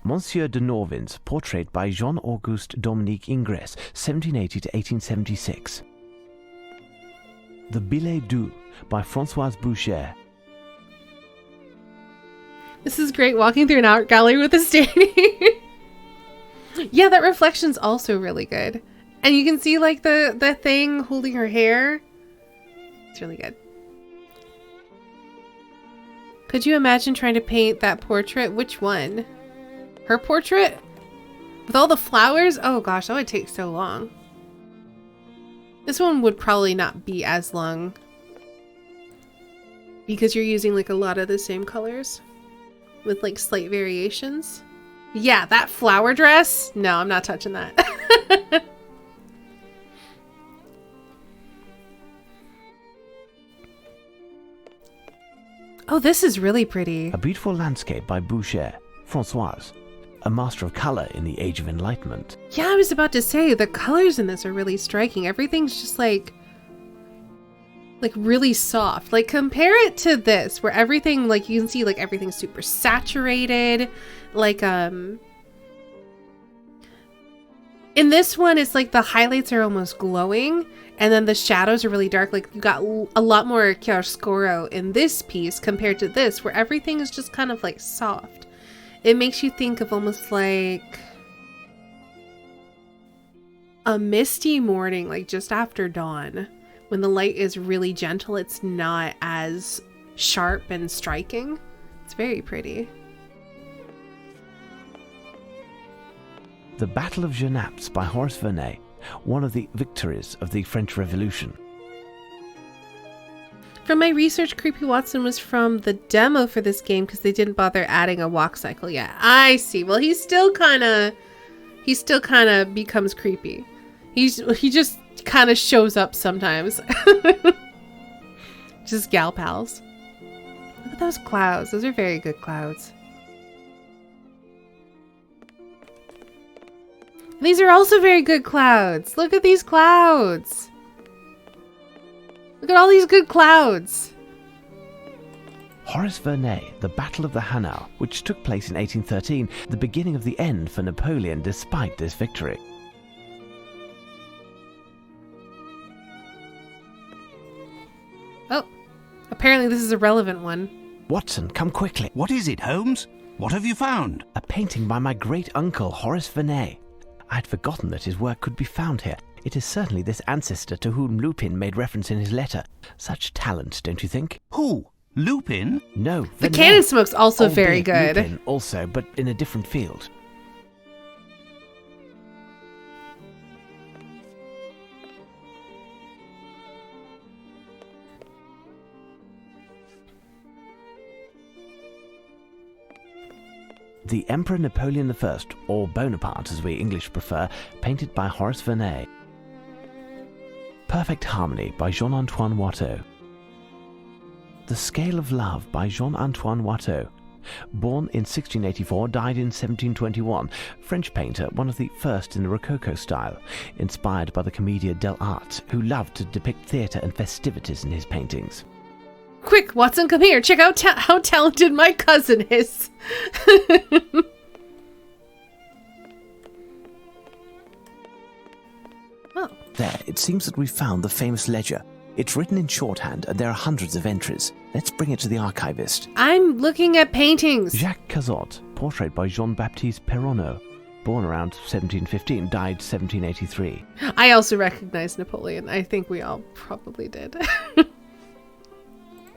Monsieur de Norvins, portrait by Jean-Auguste Dominique Ingres, 1780 to 1876. The Billet Doux by Françoise Boucher. This is great, walking through an art gallery with a standing. Yeah, that reflection's also really good. And you can see like the thing holding her hair. It's really good. Could you imagine trying to paint that portrait? Which one? Her portrait? With all the flowers? Oh gosh, that would take so long. This one would probably not be as long because you're using like a lot of the same colors with like slight variations. Yeah, that flower dress? No, I'm not touching that. Oh, this is really pretty. A beautiful landscape by Boucher, Françoise, a master of colour in the Age of Enlightenment. Yeah, I was about to say, the colors in this are really striking. Everything's just like really soft. Like, compare it to this, where everything, like, you can see, like, everything's super saturated. Like, in this one, it's like the highlights are almost glowing, and then the shadows are really dark. Like, you got a lot more chiaroscuro in this piece compared to this, where everything is just kind of, like, soft. It makes you think of almost like a misty morning, like just after dawn. When the light is really gentle, it's not as sharp and striking. It's very pretty. The Battle of Genappe by Horace Vernet, one of the victories of the French Revolution. From my research, Creepy Watson was from the demo for this game because they didn't bother adding a walk cycle yet. I see. Well, he still kind of becomes creepy. He just kind of shows up sometimes. Just gal pals. Look at those clouds. Those are very good clouds. These are also very good clouds. Look at these clouds. Look at all these good clouds. Horace Vernet, The Battle of the Hanau, which took place in 1813, the beginning of the end for Napoleon despite this victory. Oh, apparently this is a relevant one. Watson, come quickly. What is it, Holmes? What have you found? A painting by my great-uncle, Horace Vernet. I had forgotten that his work could be found here. It is certainly this ancestor to whom Lupin made reference in his letter. Such talent, don't you think? Who? Lupin? No, The Vernet. Cannon Smoke's also Albeit very good. Lupin also, but in a different field. The Emperor Napoleon I, or Bonaparte as we English prefer, painted by Horace Vernet. Perfect Harmony by Jean-Antoine Watteau. The Scale of Love by Jean-Antoine Watteau. Born in 1684, died in 1721, French painter, one of the first in the Rococo style, inspired by the Commedia dell'arte, who loved to depict theatre and festivities in his paintings. Quick, Watson, come here. Check out how talented my cousin is. Oh. There, it seems that we've found the famous ledger. It's written in shorthand and there are hundreds of entries. Let's bring it to the archivist. I'm looking at paintings. Jacques Cazot, portrait by Jean-Baptiste Perronneau. Born around 1715, died 1783. I also recognize Napoleon. I think we all probably did.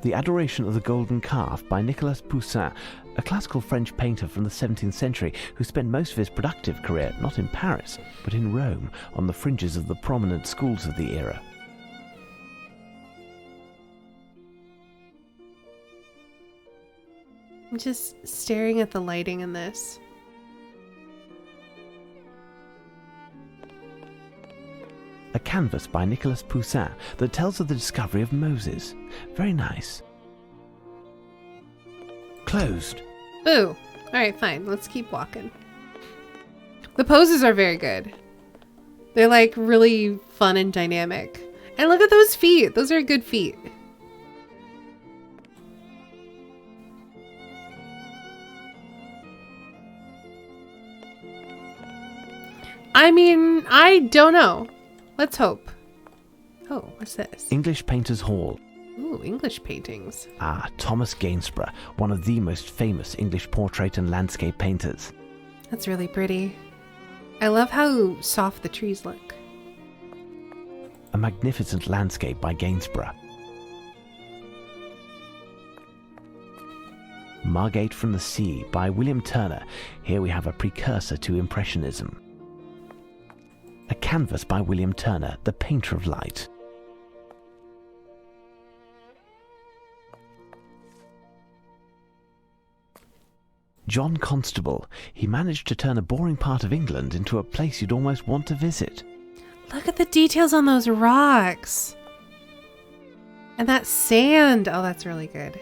The Adoration of the Golden Calf by Nicolas Poussin, a classical French painter from the 17th century who spent most of his productive career not in Paris, but in Rome, on the fringes of the prominent schools of the era. I'm just staring at the lighting in this. A canvas by Nicolas Poussin that tells of the discovery of Moses. Very nice. Closed. Ooh. Alright, fine. Let's keep walking. The poses are very good. They're like really fun and dynamic. And look at those feet. Those are good feet. I mean, I don't know. Let's hope. Oh, what's this? English Painters Hall. Ooh, English paintings. Thomas Gainsborough, one of the most famous English portrait and landscape painters. That's really pretty. I love how soft the trees look. A magnificent landscape by Gainsborough. Margate from the Sea by William Turner. Here we have a precursor to Impressionism. A canvas by William Turner, the painter of light. John Constable. He managed to turn a boring part of England into a place you'd almost want to visit. Look at the details on those rocks. And that sand. Oh, that's really good.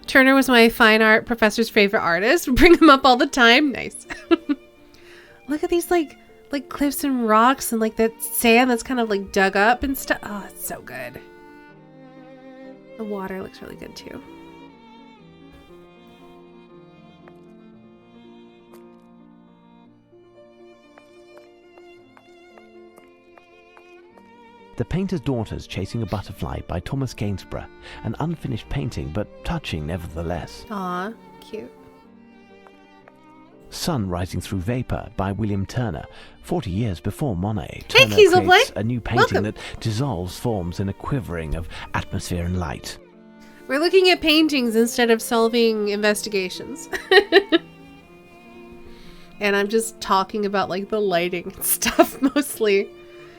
Turner was my fine art professor's favorite artist. We bring him up all the time. Nice. Look at these like cliffs and rocks and like that sand that's kind of like dug up and stuff. Oh, it's so good. The water looks really good too. The Painter's Daughters Chasing a Butterfly by Thomas Gainsborough. An unfinished painting, but touching nevertheless. Aw, cute. Sun Rising Through Vapor by William Turner. 40 years before Monet, Hey, Turner Kieselblade. creates a new painting Welcome. that dissolves forms in a quivering of atmosphere and light. We're looking at paintings instead of solving investigations. And I'm just talking about like the lighting and stuff mostly.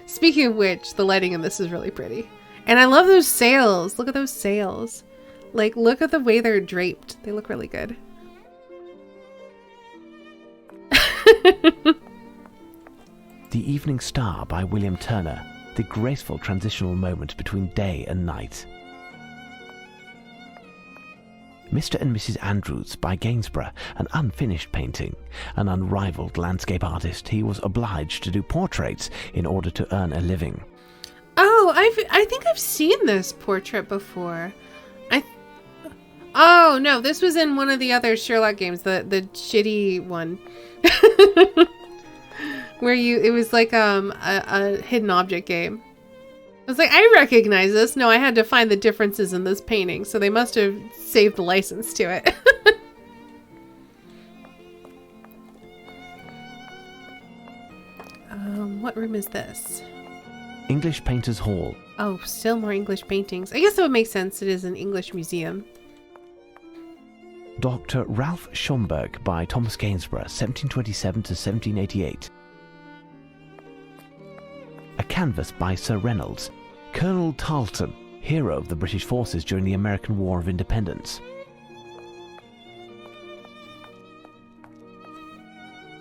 Speaking of which, the lighting in this is really pretty. And I love those sails. Look at those sails. Like, look at the way they're draped. They look really good. The Evening Star by William Turner. The graceful transitional moment between day and night. Mr. and Mrs. Andrews by Gainsborough, an unfinished painting. An unrivaled landscape artist, he was obliged to do portraits in order to earn a living. Oh, I think I've seen this portrait before. Oh no, this was in one of the other Sherlock games, the shitty one, where it was like a hidden object game. I was like, I recognize this. No, I had to find the differences in this painting, so they must have saved the license to it. What room is this? English Painters Hall. Oh, still more English paintings. I guess that would make sense. It is an English museum. Dr. Ralph Schomburg by Thomas Gainsborough, 1727 to 1788. A canvas by Sir Reynolds. Colonel Tarleton, hero of the British forces during the American War of Independence.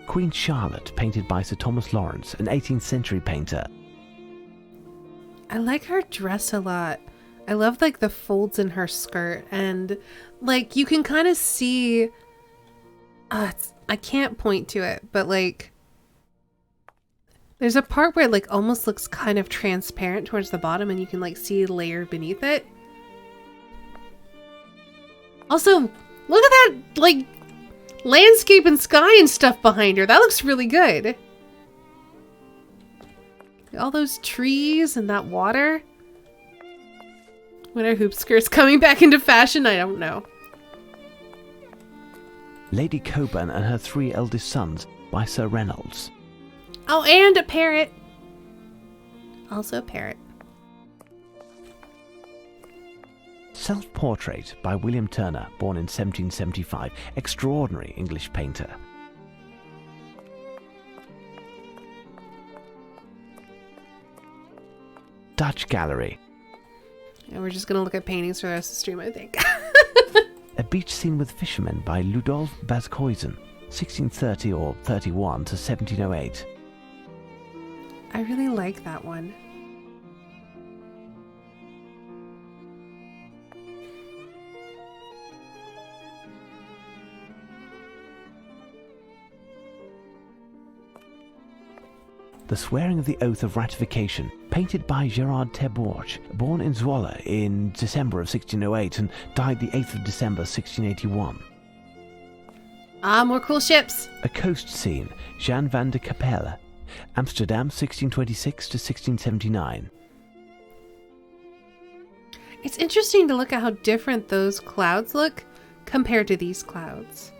Queen Charlotte, painted by Sir Thomas Lawrence, an 18th century painter. I like her dress a lot. I love like the folds in her skirt, and like you can kind of see I can't point to it, but like there's a part where it like almost looks kind of transparent towards the bottom and you can like see a layer beneath it. Also, look at that like landscape and sky and stuff behind her. That looks really good. All those trees and that water. When are hoop skirts coming back into fashion? I don't know. Lady Coburn and Her Three Eldest Sons by Sir Reynolds. Oh, and a parrot. Also a parrot. Self-Portrait by William Turner, born in 1775. Extraordinary English painter. Dutch Gallery. And we're just going to look at paintings for the rest of the stream, I think. A Beach Scene with Fishermen by Ludolf Bascoyzen, 1630 or 31 to 1708. I really like that one. The Swearing of the Oath of Ratification, painted by Gerard Terborch, born in Zwolle in December of 1608 and died the 8th of December 1681. Ah, more cool ships. A Coast Scene, Jan van de Capelle, Amsterdam 1626 to 1679. It's interesting to look at how different those clouds look compared to these clouds.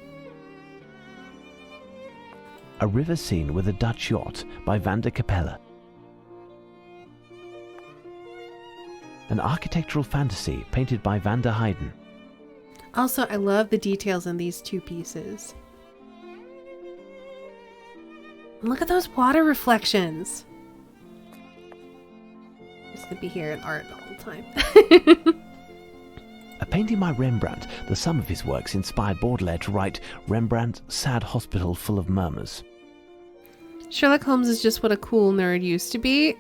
A River Scene with a Dutch Yacht by Van de Capelle. An Architectural Fantasy painted by Van der Heyden. Also, I love the details in these two pieces. And look at those water reflections. I'm just gonna be here in art the whole time. A painting by Rembrandt, the sum of his works inspired Baudelaire to write Rembrandt's Sad Hospital Full of Murmurs. Sherlock Holmes is just what a cool nerd used to be.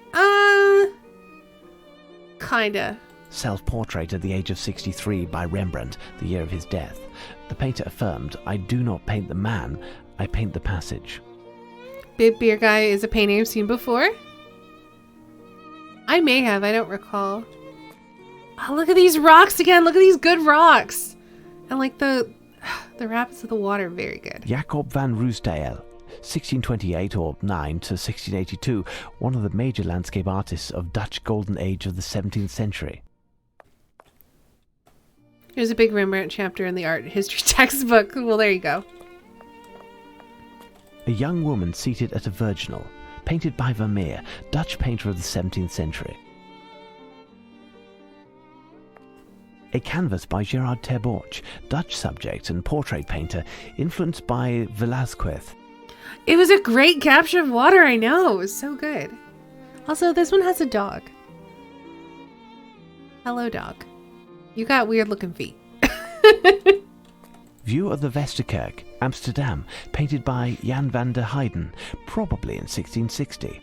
Kinda. Self-portrait at the age of 63 by Rembrandt, the year of his death. The painter affirmed, "I do not paint the man, I paint the passage." Big Beer Guy is a painting I've seen before. I may have, I don't recall. Oh, look at these rocks again. Look at these good rocks. And like the rapids of the water, very good. Jacob van Ruysdael, 1628 or 9 to 1682, one of the major landscape artists of Dutch golden age of the 17th century. There's a big Rembrandt chapter in the art history textbook. Well, there you go. A young woman seated at a virginal, painted by Vermeer, Dutch painter of the 17th century. A canvas by Gerard ter Borch, Dutch subject and portrait painter, influenced by Velázquez. It was a great capture of water, I know. It was so good. Also, this one has a dog. Hello, dog. You got weird looking feet. View of the Westerkerk, Amsterdam, painted by Jan van der Heyden, probably in 1660.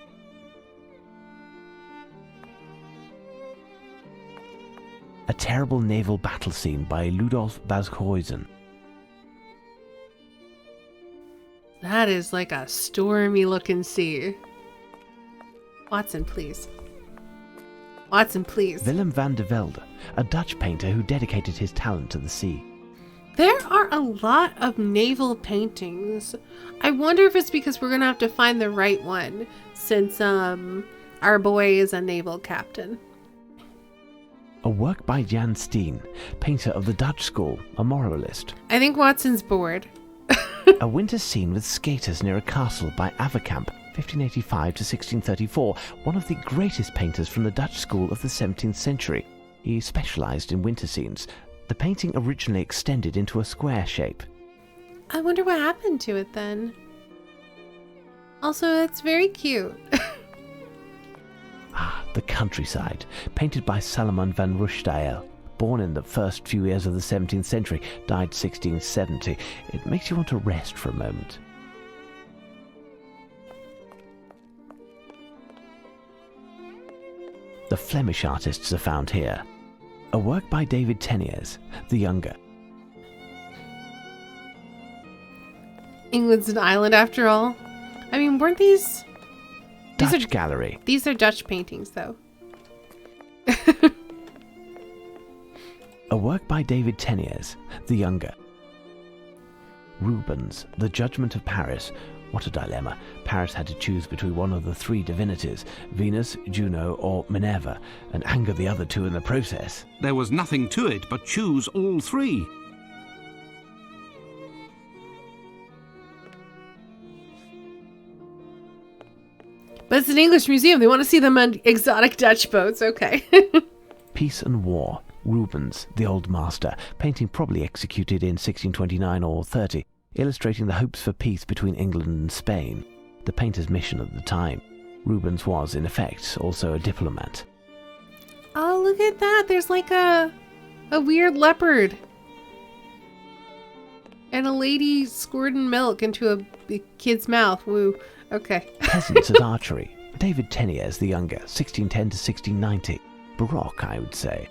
A terrible naval battle scene by Ludolf Bashuizen. That is like a stormy looking sea. Watson, please. Watson, please. Willem van der Velde, a Dutch painter who dedicated his talent to the sea. There are a lot of naval paintings. I wonder if it's because we're going to have to find the right one, since our boy is a naval captain. A work by Jan Steen, painter of the Dutch school, a moralist. I think Watson's bored. A winter scene with skaters near a castle by Averkamp, 1585 to 1634, one of the greatest painters from the Dutch school of the 17th century. He specialized in winter scenes. The painting originally extended into a square shape. I wonder what happened to it then. Also, it's very cute. The countryside, painted by Salomon van Ruysdael. Born in the first few years of the 17th century, died 1670. It makes you want to rest for a moment. The Flemish artists are found here. A work by David Teniers, the Younger. England's an island after all. I mean, weren't these... Dutch Gallery. These are Dutch paintings, though. A work by David Teniers, the Younger. Rubens, The Judgment of Paris. What a dilemma. Paris had to choose between one of the three divinities, Venus, Juno, or Minerva, and anger the other two in the process. There was nothing to it but choose all three. But it's an English museum. They want to see them on exotic Dutch boats. Okay. Peace and War. Rubens, the Old Master, painting probably executed in 1629 or 30, illustrating the hopes for peace between England and Spain, the painter's mission at the time. Rubens was, in effect, also a diplomat. Oh, look at that. There's like a weird leopard. And a lady squirting milk into a kid's mouth. Woo. Okay. Peasants at Archery. David Teniers the Younger, 1610 to 1690. Baroque, I would say.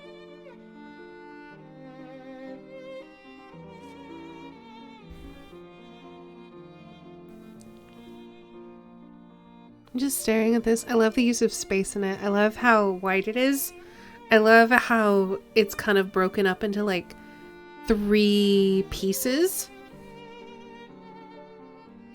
I'm just staring at this. I love the use of space in it. I love how white it is. I love how it's kind of broken up into like 3 pieces.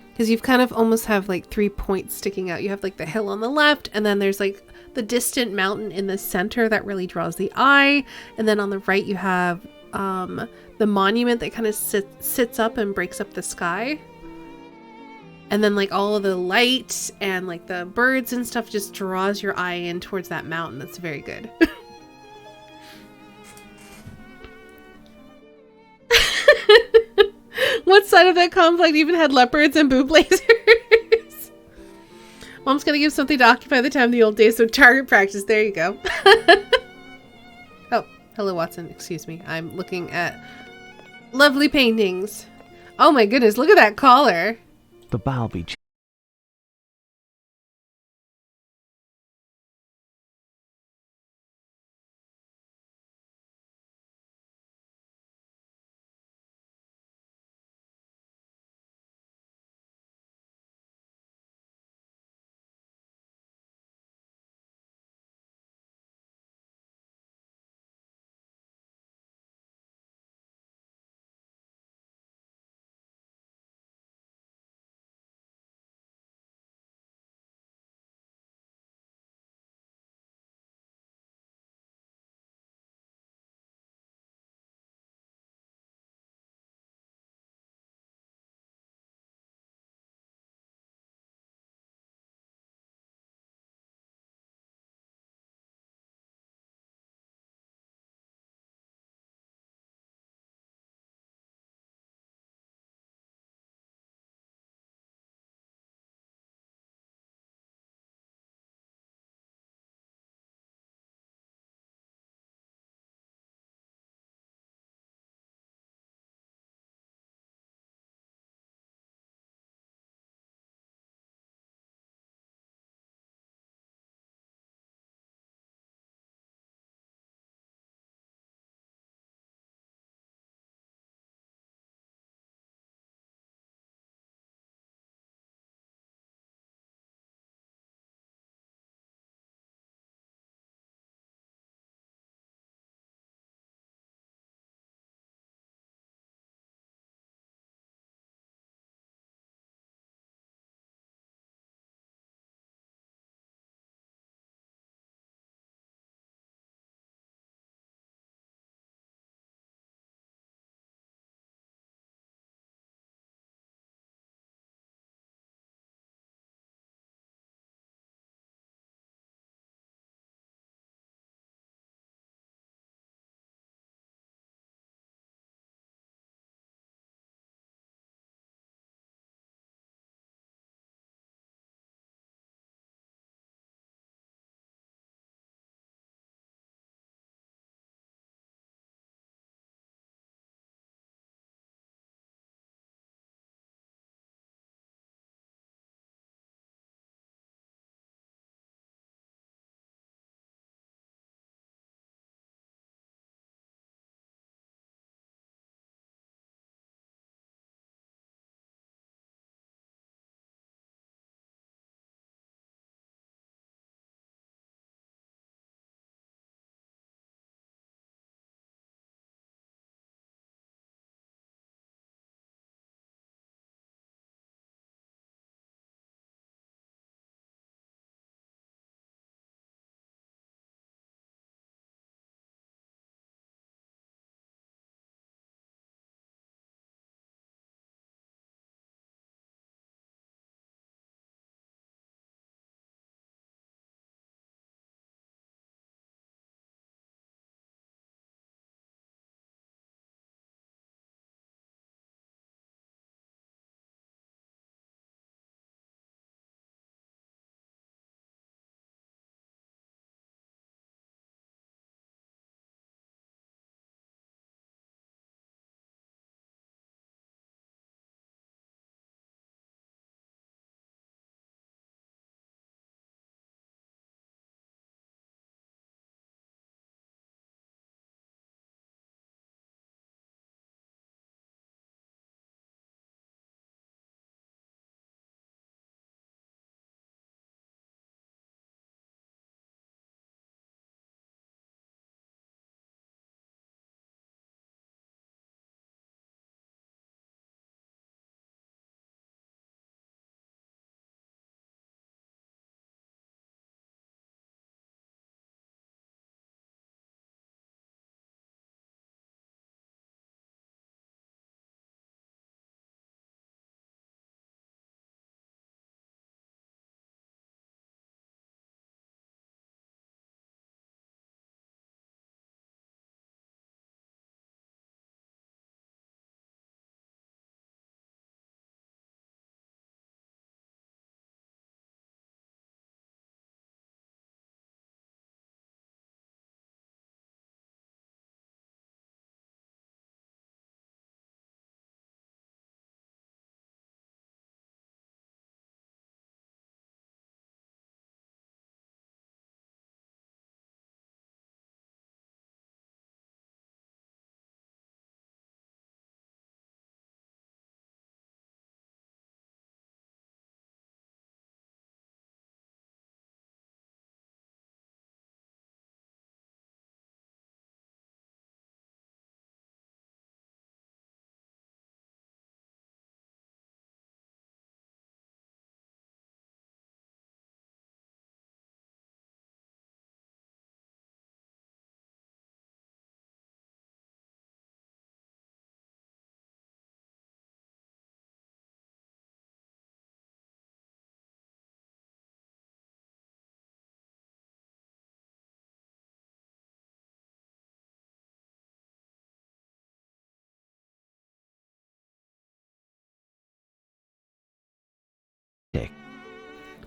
Because you've kind of almost have like 3 points sticking out. You have like the hill on the left, and then there's like the distant mountain in the center that really draws the eye. And then on the right you have the monument that kind of sits up and breaks up the sky. And then like all of the light and like the birds and stuff just draws your eye in towards that mountain. That's very good. What side of that conflict even had leopards and boob lasers? Mom's gonna give something to occupy the time of the old days, so target practice. There you go. Oh, hello Watson. Excuse me. I'm looking at lovely paintings. Oh my goodness, look at that collar. The Balby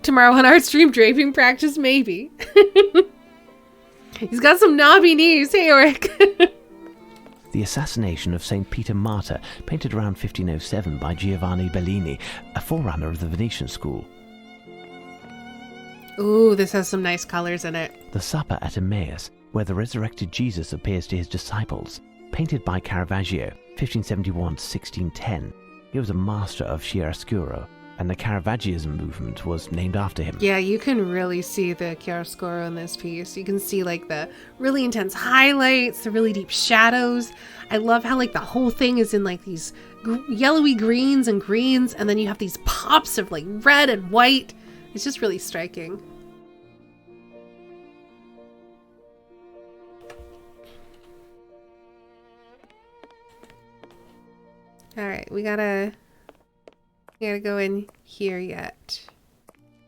Tomorrow on our stream, draping practice, maybe. He's got some knobby knees. Hey, Yorick. The Assassination of St. Peter Martyr, painted around 1507 by Giovanni Bellini, a forerunner of the Venetian school. Ooh, this has some nice colors in it. The Supper at Emmaus, where the resurrected Jesus appears to his disciples, painted by Caravaggio, 1571 to 1610. He was a master of chiaroscuro, and the Caravaggism movement was named after him. Yeah, you can really see the chiaroscuro in this piece. You can see like the really intense highlights, the really deep shadows. I love how like the whole thing is in like these yellowy greens, and then you have these pops of like red and white. It's just really striking. All right, we gotta go in here yet.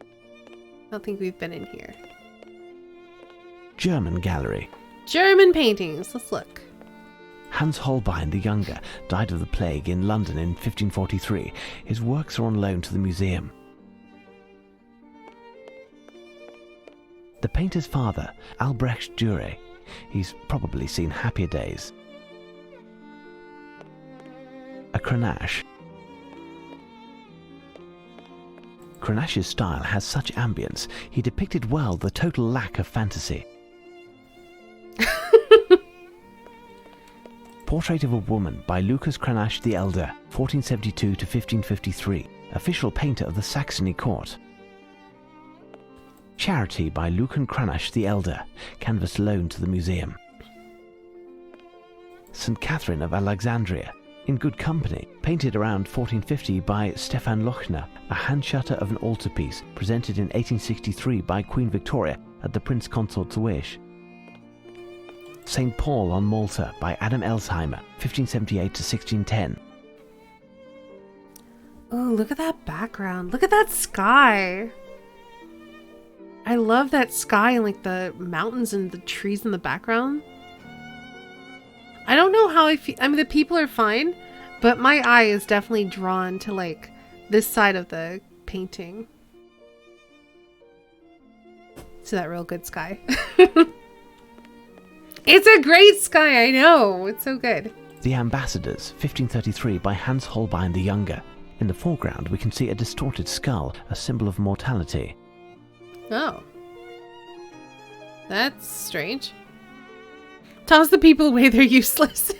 I don't think we've been in here. German gallery. German paintings. Let's look. Hans Holbein the Younger died of the plague in London in 1543. His works are on loan to the museum. The painter's father, Albrecht Dürer. He's probably seen happier days. A Grenache. Grenache's style has such ambience, he depicted well the total lack of fantasy. Portrait of a Woman by Lucas Grenache the Elder, 1472 to 1553, official painter of the Saxony court. Charity by Lucan Grenache the Elder, canvas loaned to the museum. St. Catherine of Alexandria, in good company, painted around 1450 by Stefan Lochner, a hand shutter of an altarpiece presented in 1863 by Queen Victoria at the Prince Consort's wish. St. Paul on Malta by Adam Elsheimer, 1578 to 1610. Oh, look at that background. Look at that sky. I love that sky and like the mountains and the trees in the background. I don't know how I feel. I mean, the people are fine, but my eye is definitely drawn to like this side of the painting. To that real good sky. It's a great sky, I know. It's so good. The Ambassadors, 1533 by Hans Holbein the Younger. In the foreground, we can see a distorted skull, a symbol of mortality. Oh. That's strange. Toss the people away, they're useless.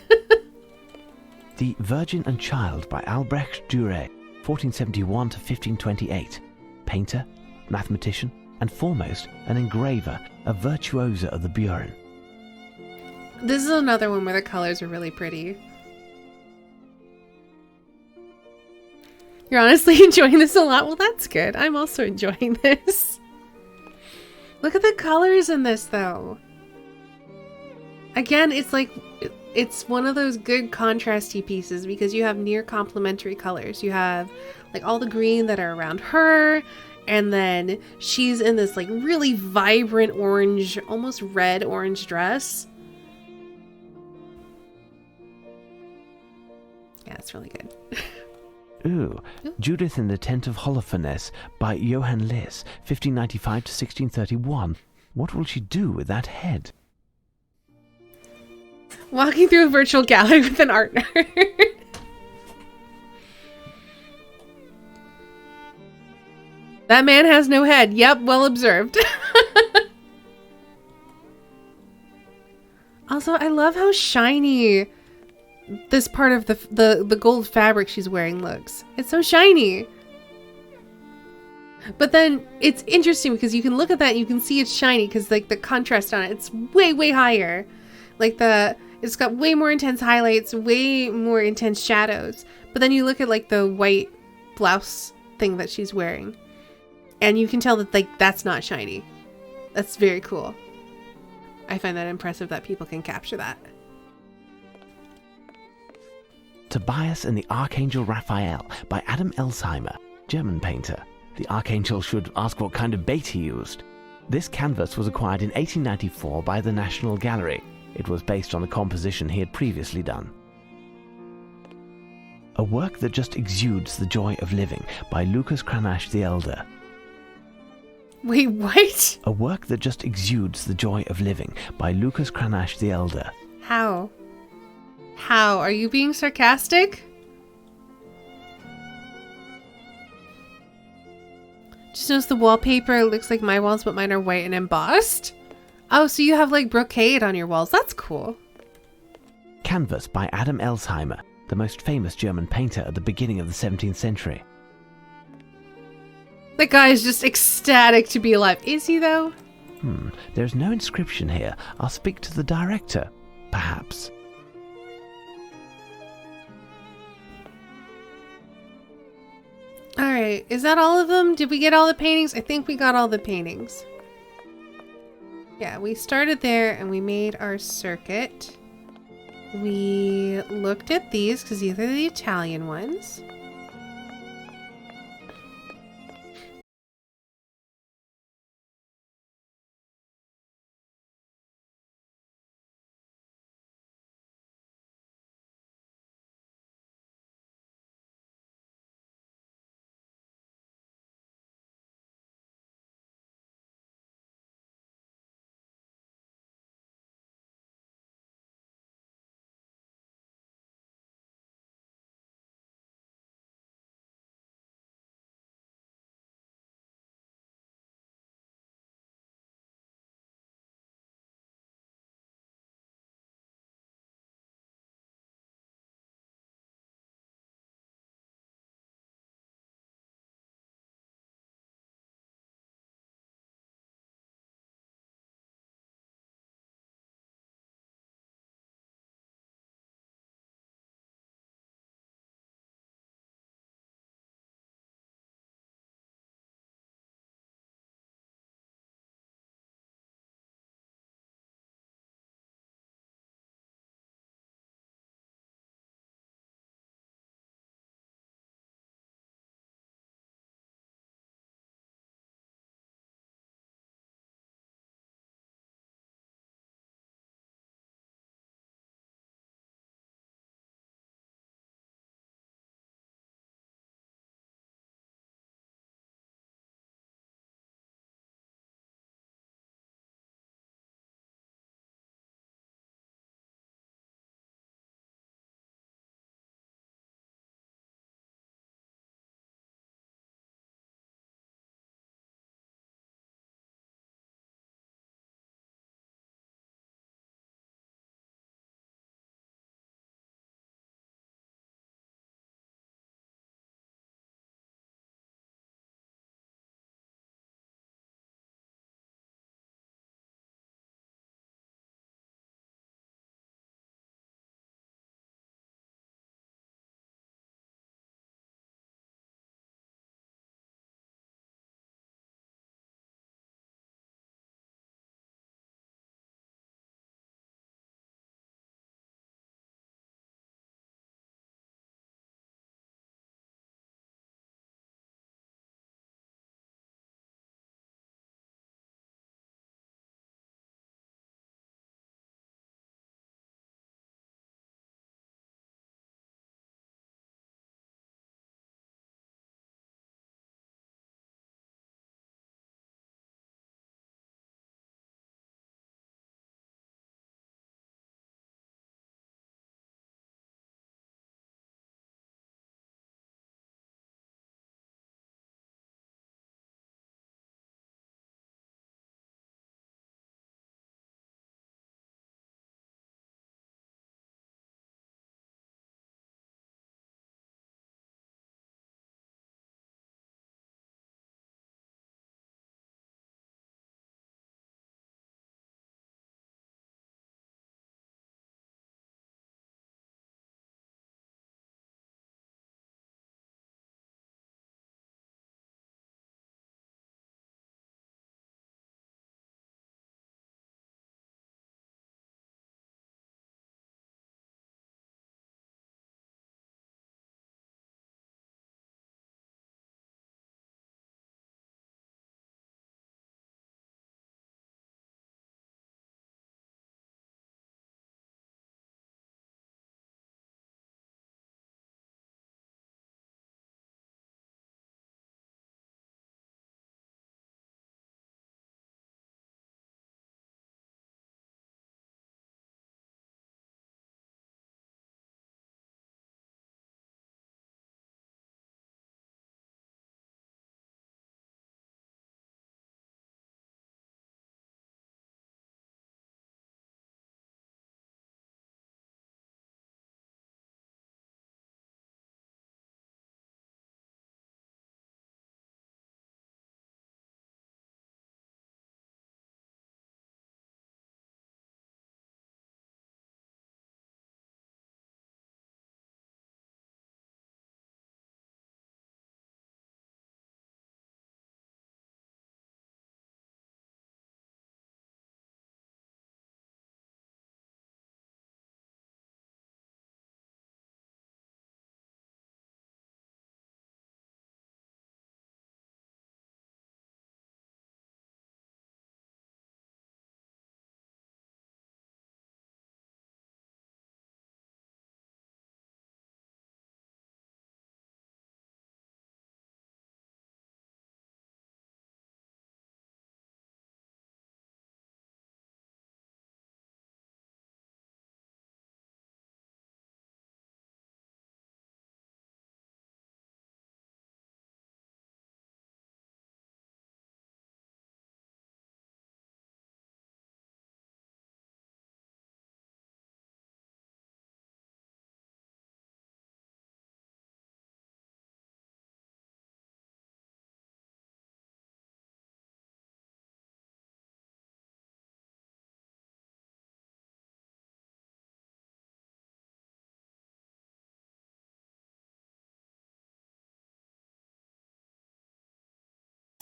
The Virgin and Child by Albrecht Dürer, 1471 to 1528. Painter, mathematician, and foremost, an engraver, a virtuoso of the Buren. This is another one where the colors are really pretty. You're honestly enjoying this a lot? Well, that's good. I'm also enjoying this. Look at the colors in this, though. Again, it's like, it's one of those good contrasty pieces because you have near complementary colors. You have like all the green that are around her, and then she's in this like really vibrant orange, almost red orange dress. Yeah, it's really good. Ooh, Judith in the Tent of Holofernes by Johann Liss, 1595 to 1631. What will she do with that head? Walking through a virtual gallery with an art nerd. That man has no head. Yep, well observed. Also, I love how shiny this part of the gold fabric she's wearing looks. It's so shiny. But then it's interesting because you can look at that and you can see it's shiny because like the contrast on it, it's way higher. Like it's got way more intense highlights, way more intense shadows. But then you look at like the white blouse thing that she's wearing, and you can tell that like that's not shiny. That's very cool. I find that impressive that people can capture that. Tobias and the Archangel Raphael by Adam Elsheimer, German painter. The Archangel should ask what kind of bait he used. This canvas was acquired in 1894 by the National Gallery. It was based on a composition he had previously done. A work that just exudes the joy of living by Lucas Grenache the Elder. Wait, what? A work that just exudes the joy of living by Lucas Cranach the Elder. How? How? Are you being sarcastic? Just notice the wallpaper looks like my walls, but mine are white and embossed. Oh, so you have like brocade on your walls. That's cool. Canvas by Adam Elsheimer, the most famous German painter at the beginning of the 17th century. That guy is just ecstatic to be alive. Is he though? There's no inscription here. I'll speak to the director, perhaps. Alright, is that all of them? Did we get all the paintings? I think we got all the paintings. Yeah, we started there and we made our circuit. We looked at these because these are the Italian ones.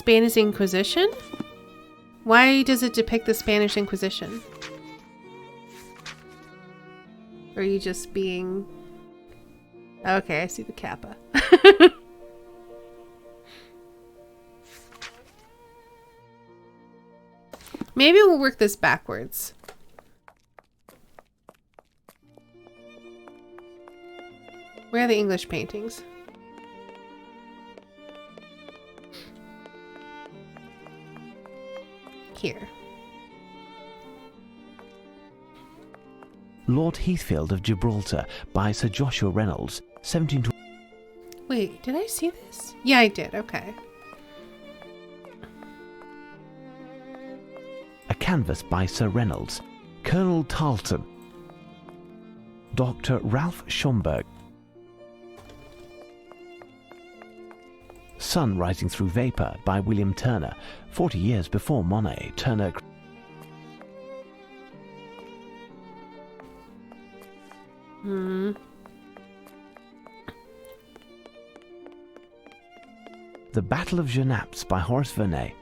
Spanish Inquisition? Why does it depict the Spanish Inquisition? Or are you just being... Okay, I see the kappa. Maybe we'll work this backwards. Where are the English paintings? Here. Lord Heathfield of Gibraltar by Sir Joshua Reynolds, 1720. Wait, did I see this? Yeah, I did. Okay. A canvas by Sir Reynolds, Colonel Tarleton, Dr. Ralph Schomburg. Sun Rising Through Vapour by William Turner, 40 years before Monet. Turner. The Battle of Genappe by Horace Vernet.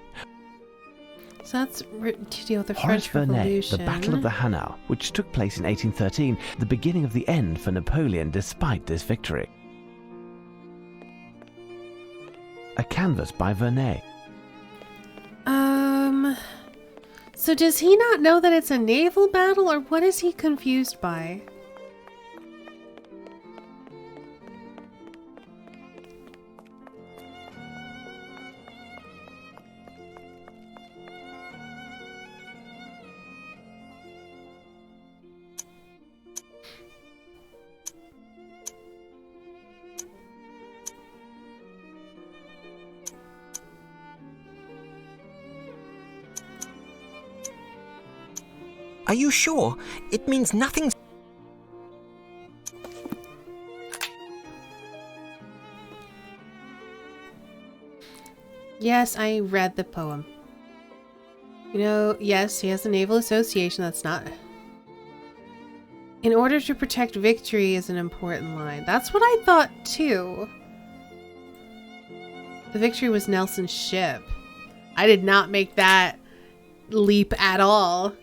So that's to deal with the Horace French Vernet, Revolution. The Battle of the Hanau, which took place in 1813, the beginning of the end for Napoleon despite this victory. A canvas by Vernet. So does he not know that it's a naval battle, or what is he confused by? Are you sure? It means nothing. Yes, I read the poem. You know, yes, he has a naval association. That's not... In order to protect victory is an important line. That's what I thought too. The victory was Nelson's ship. I did not make that leap at all.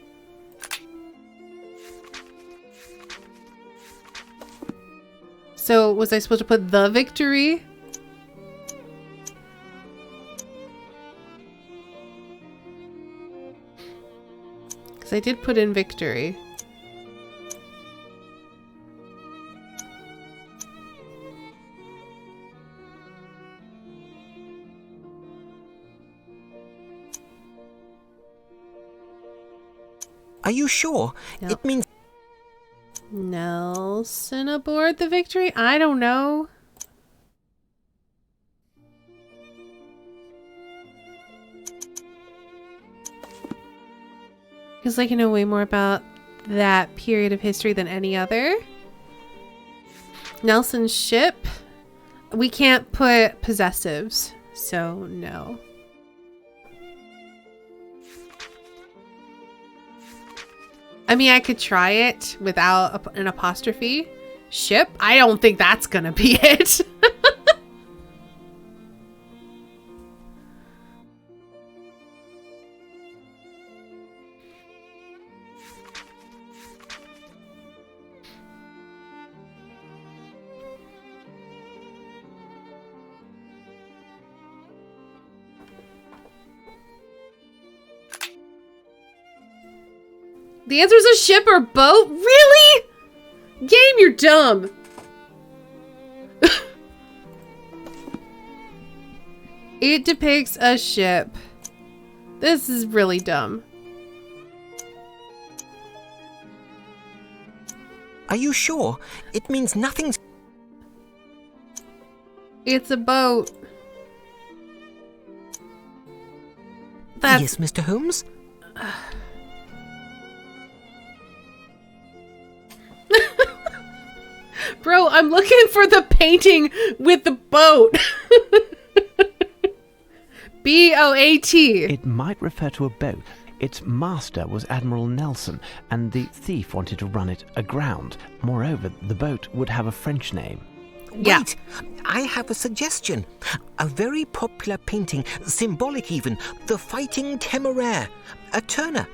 So, was I supposed to put the victory? Because I did put in victory. Are you sure? No. It means... Nelson aboard the victory? I don't know. Because like, you know way more about that period of history than any other. Nelson's ship. We can't put possessives, so no. I mean, I could try it without an apostrophe. Ship? I don't think that's gonna be it. The answer is a ship or boat? Really? Game, you're dumb. It depicts a ship. This is really dumb. Are you sure? It means nothing. It's a boat. That's... Yes, Mr. Holmes? Bro, I'm looking for the painting with the boat. B-O-A-T. It might refer to a boat. Its master was Admiral Nelson, and the thief wanted to run it aground. Moreover, the boat would have a French name. Yeah. Wait, I have a suggestion. A very popular painting, symbolic even, the Fighting Temeraire, a Turner.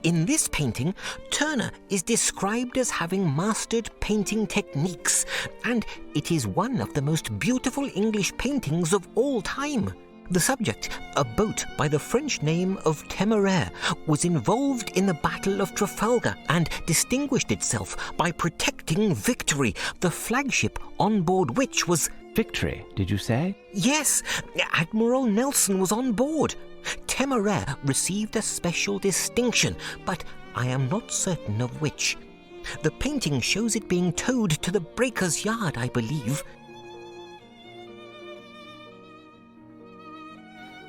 In this painting, Turner is described as having mastered painting techniques, and it is one of the most beautiful English paintings of all time. The subject, a boat by the French name of Temeraire, was involved in the Battle of Trafalgar and distinguished itself by protecting Victory, the flagship on board which was... Victory, did you say? Yes, Admiral Nelson was on board. Temeraire received a special distinction, but I am not certain of which. The painting shows it being towed to the breaker's yard, I believe.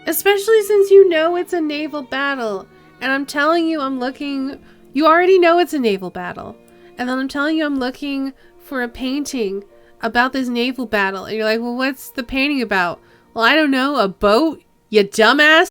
Especially since you know it's a naval battle. And I'm telling you, you already know it's a naval battle. And then I'm telling you, I'm looking for a painting about this naval battle. And you're like, well, what's the painting about? Well, I don't know, a boat? You dumbass.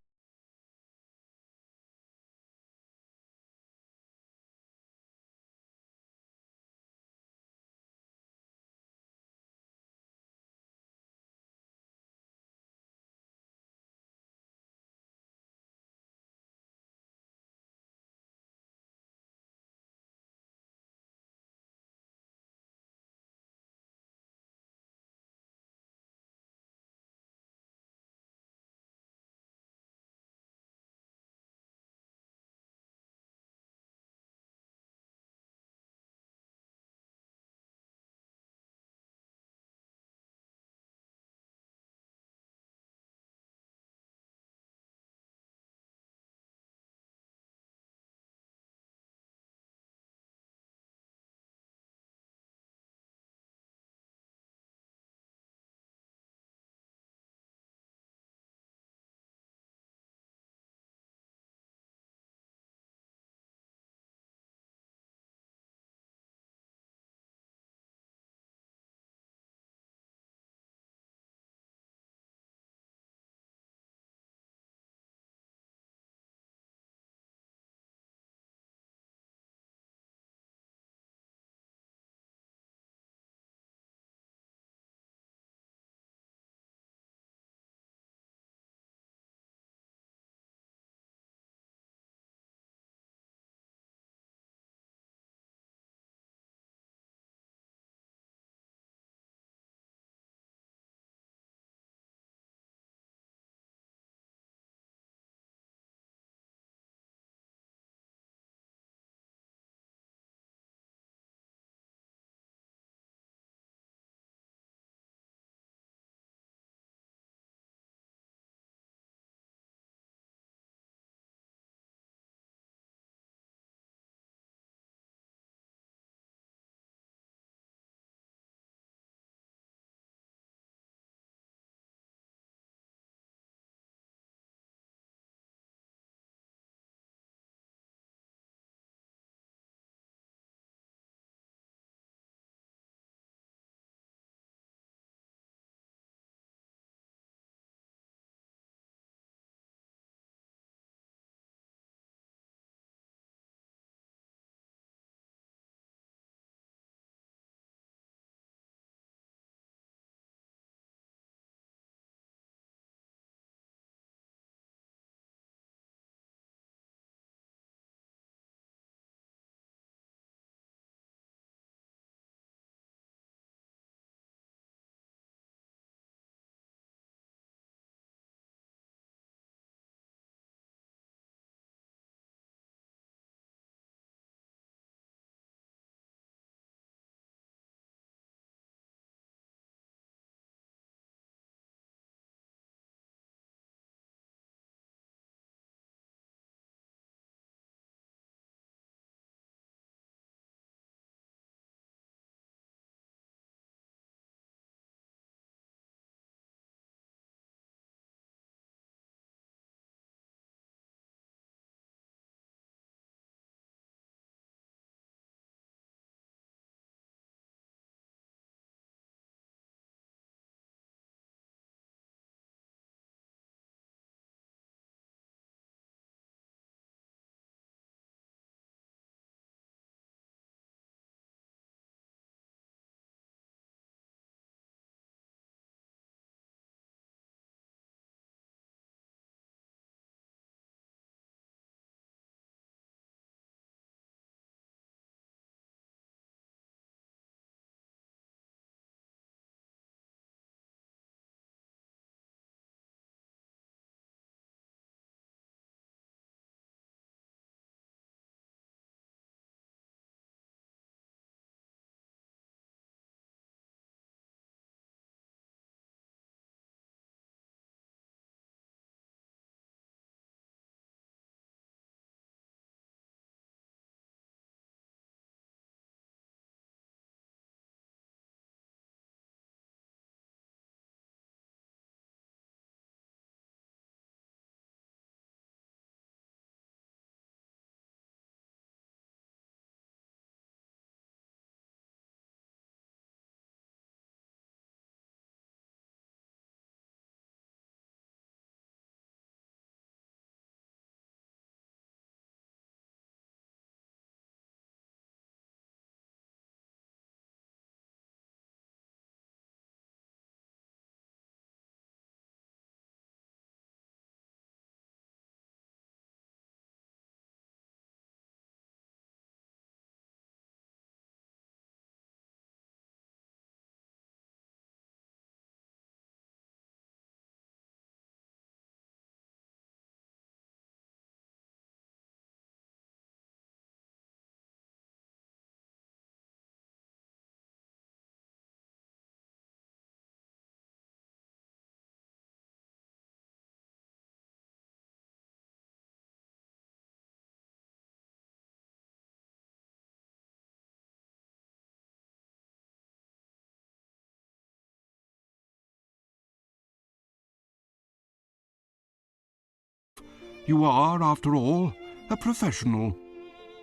You are, after all, a professional.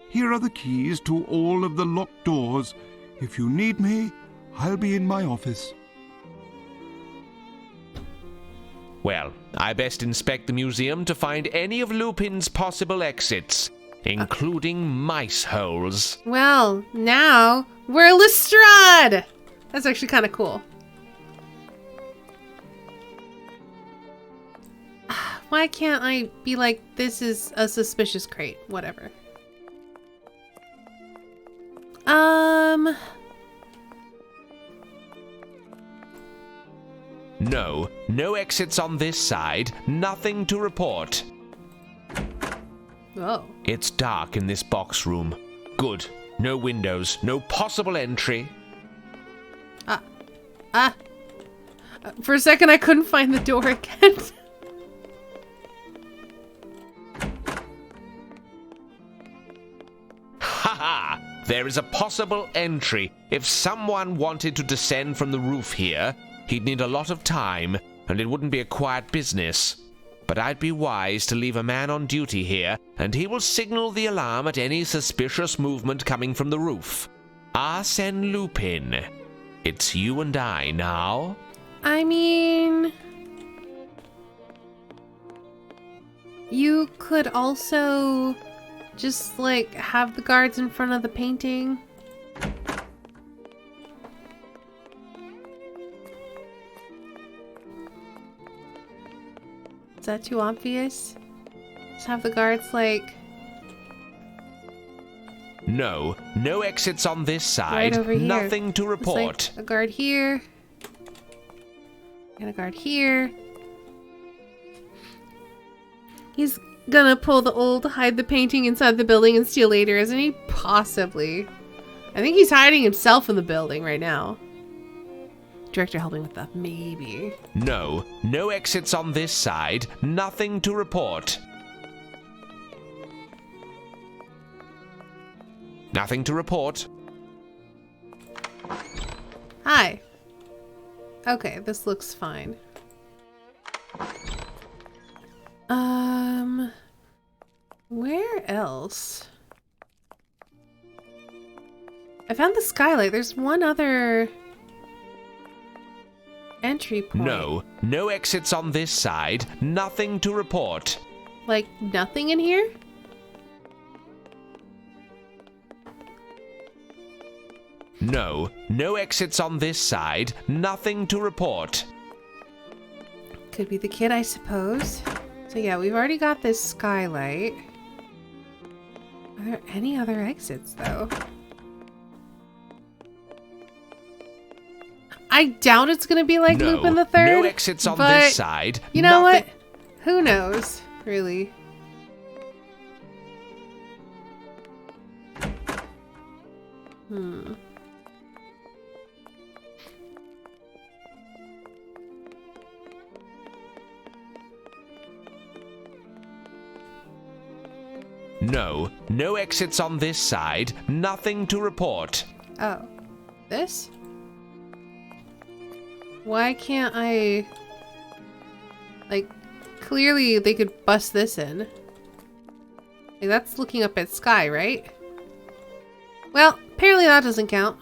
Here are the keys to all of the locked doors. If you need me, I'll be in my office. Well, I best inspect the museum to find any of Lupin's possible exits, including mice holes. Well, now we're Lestrade! That's actually kind of cool. Why can't I be like, this is a suspicious crate? Whatever. No, no exits on this side, nothing to report. Oh. It's dark in this box room. Good. No windows, no possible entry. For a second I couldn't find the door again. Haha! There is a possible entry. If someone wanted to descend from the roof here, he'd need a lot of time, and it wouldn't be a quiet business. But I'd be wise to leave a man on duty here, and he will signal the alarm at any suspicious movement coming from the roof. Arsène Lupin. It's you and I now. I mean, you could also just like have the guards in front of the painting. Is that too obvious? Just have the guards like No, no exits on this side. right over here. Nothing to It's report. like a guard here. And a guard here. He's gonna pull the old hide the painting inside the building and steal later, isn't he? Possibly. I think he's hiding himself in the building right now. Director helping with that, maybe. No, no exits on this side. Nothing to report. Nothing to report. Hi. Okay, this looks fine. Where else? I found the skylight. There's one other entry point. No, no exits on this side. Nothing to report. Like nothing in here? No, no exits on this side. Nothing to report. Could be the kid, I suppose. So yeah, we've already got this skylight. Are there any other exits, though? I doubt it's gonna be like Lupin the Third. No exits on but this side. you know Nothing- what? Who knows, really? No, no exits on this side. Nothing to report. Oh. This? Why can't I... Like, clearly they could bust this in. Like, that's looking up at sky, right? Well, apparently that doesn't count.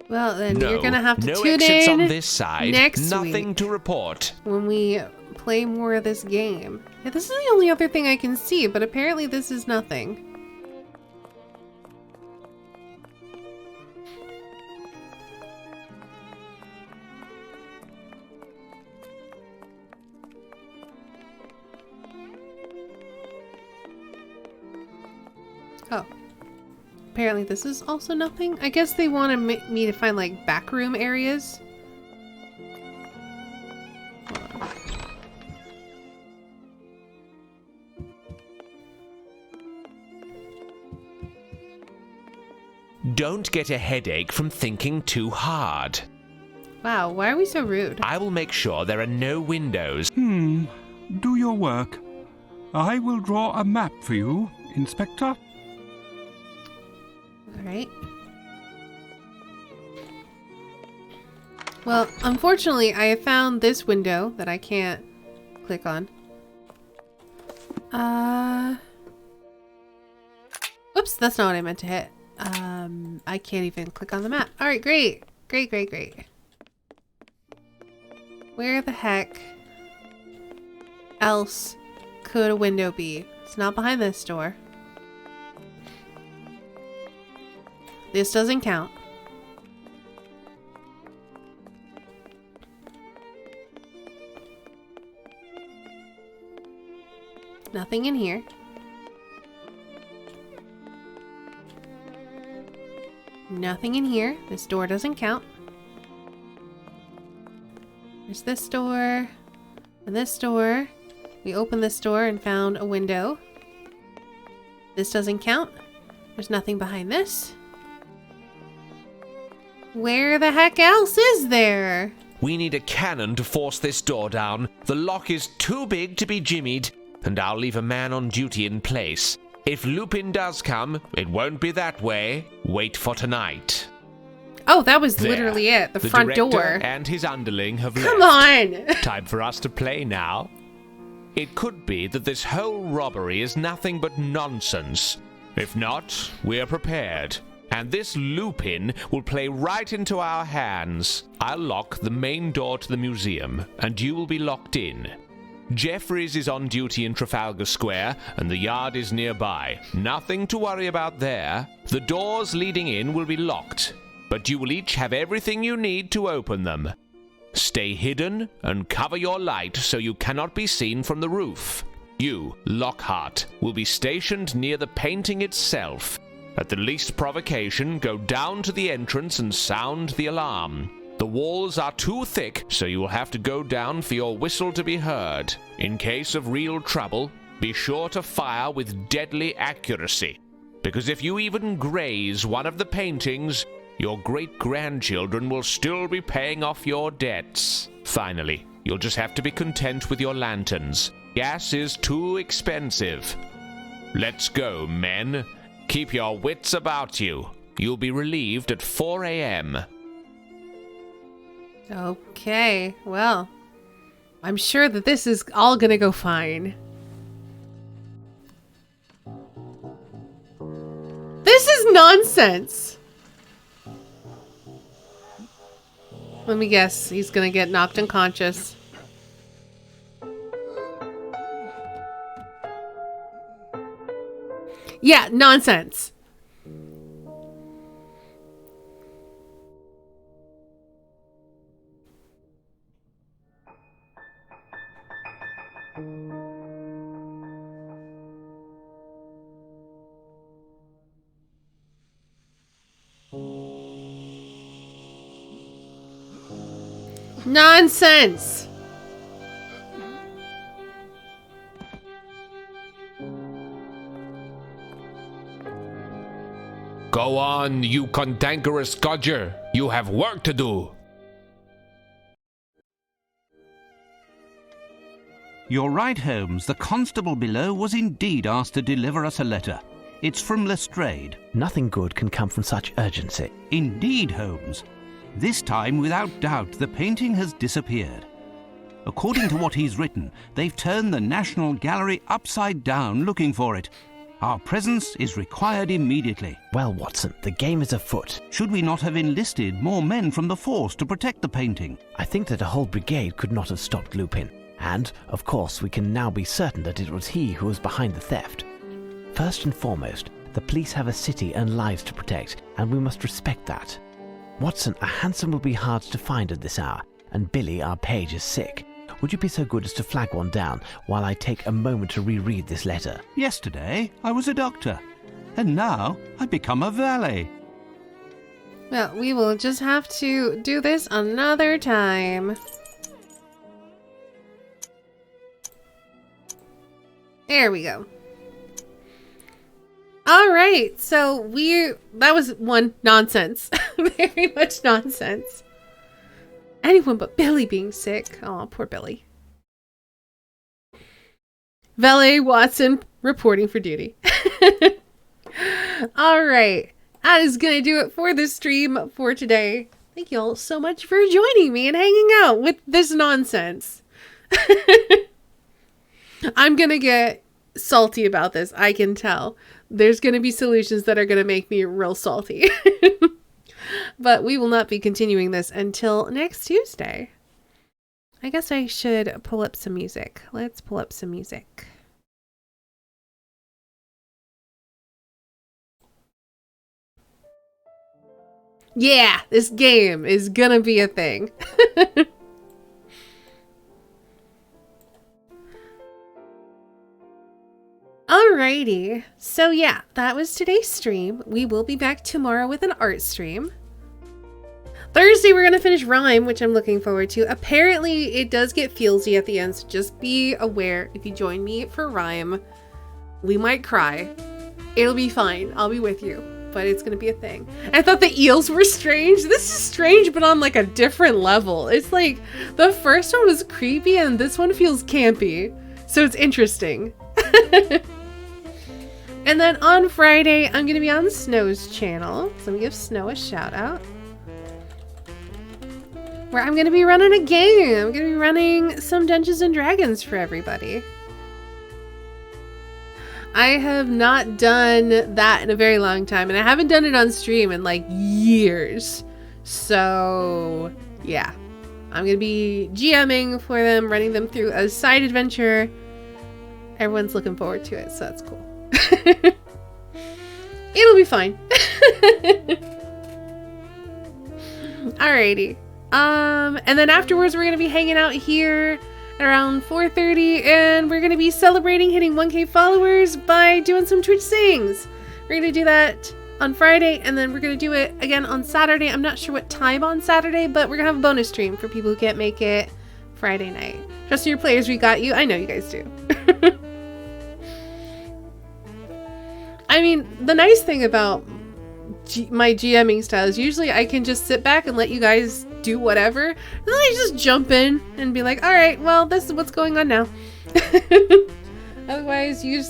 Well, then No, you're gonna have to no tune exits in on this side. next Nothing week to report. when we play more of this game. Yeah, this is the only other thing I can see, but apparently this is nothing. Oh. Apparently this is also nothing. I guess they wanted me to find like backroom areas. Hold on. Don't get a headache from thinking too hard. Wow, why are we so rude? I will make sure there are no windows. Do your work. I will draw a map for you, Inspector. All right. Well, unfortunately, I have found this window that I can't click on. Oops, that's not what I meant to hit. I can't even click on the map. All right, great. Great, great, great. Where the heck else could a window be? It's not behind this door. This doesn't count. Nothing in here. Nothing in here. This door doesn't count. There's this door and this door. We opened this door and found a window. This doesn't count. There's nothing behind this. Where the heck else is there? We need a cannon to force this door down. The lock is too big to be jimmied, and I'll leave a man on duty in place. If Lupin does come, it won't be that way. Wait for tonight. Oh, that was There. literally it. The front director door. and his underling have Come left. on! Time for us to play now. It could be that this whole robbery is nothing but nonsense. If not, we're prepared. And this Lupin will play right into our hands. I'll lock the main door to the museum, and you will be locked in. Jeffries is on duty in Trafalgar Square, and the yard is nearby. Nothing to worry about there. The doors leading in will be locked, but you will each have everything you need to open them. Stay hidden and cover your light so you cannot be seen from the roof. You, Lockhart, will be stationed near the painting itself. At the least provocation, go down to the entrance and sound the alarm. The walls are too thick, so you will have to go down for your whistle to be heard. In case of real trouble, be sure to fire with deadly accuracy, because if you even graze one of the paintings, your great-grandchildren will still be paying off your debts. Finally, you'll just have to be content with your lanterns. Gas is too expensive. Let's go, men. Keep your wits about you. You'll be relieved at 4 a.m. Okay, well, I'm sure that this is all gonna go fine. This is nonsense! Let me guess, he's gonna get knocked unconscious. Yeah, nonsense. Nonsense! Go on, you cantankerous codger. You have work to do. You're right, Holmes. The constable below was indeed asked to deliver us a letter. It's from Lestrade. Nothing good can come from such urgency. Indeed, Holmes. This time, without doubt, the painting has disappeared. According to what he's written, they've turned the National Gallery upside down looking for it. Our presence is required immediately. Well, Watson, the game is afoot. Should we not have enlisted more men from the force to protect the painting? I think that a whole brigade could not have stopped Lupin. And, of course, we can now be certain that it was he who was behind the theft. First and foremost, the police have a city and lives to protect, and we must respect that. Watson, a hansom will be hard to find at this hour, and Billy, our page, is sick. Would you be so good as to flag one down while I take a moment to reread this letter? Yesterday, I was a doctor, and now I've become a valet. Well, we will just have to do this another time. There we go. All right, so that was one nonsense. Very much nonsense. Anyone but Billy being sick. Oh, poor Billy. Valet Watson reporting for duty. All right. That is going to do it for the stream for today. Thank you all so much for joining me and hanging out with this nonsense. I'm going to get salty about this. I can tell. There's going to be solutions that are going to make me real salty. But we will not be continuing this until next Tuesday. I guess I should pull up some music. Let's pull up some music. Yeah, this game is gonna be a thing. Alrighty, so yeah, that was today's stream. We will be back tomorrow with an art stream. Thursday, we're gonna finish Rhyme, which I'm looking forward to. Apparently, it does get feelsy at the end, so just be aware if you join me for Rhyme, we might cry. It'll be fine. I'll be with you, but it's gonna be a thing. I thought the eels were strange. This is strange, but on like a different level. It's like the first one was creepy, and this one feels campy, so it's interesting. And then on Friday, I'm going to be on Snow's channel. So let me give Snow a shout out. Where I'm going to be running a game. I'm going to be running some Dungeons and Dragons for everybody. I have not done that in a very long time. And I haven't done it on stream in like years. So yeah, I'm going to be GMing for them, running them through a side adventure. Everyone's looking forward to it, so that's cool. It'll be fine. Alrighty. And then afterwards we're gonna be hanging out here around 4:30, and we're gonna be celebrating hitting 1K followers by doing some Twitch sings. We're gonna do that on Friday, and then we're gonna do it again on Saturday. I'm not sure what time on Saturday, but we're gonna have a bonus stream for people who can't make it Friday night. Trust your players, we got you. I know you guys do. I mean, the nice thing about my GMing style is usually I can just sit back and let you guys do whatever. And then I just jump in and be like, all right, well, this is what's going on now. Otherwise, you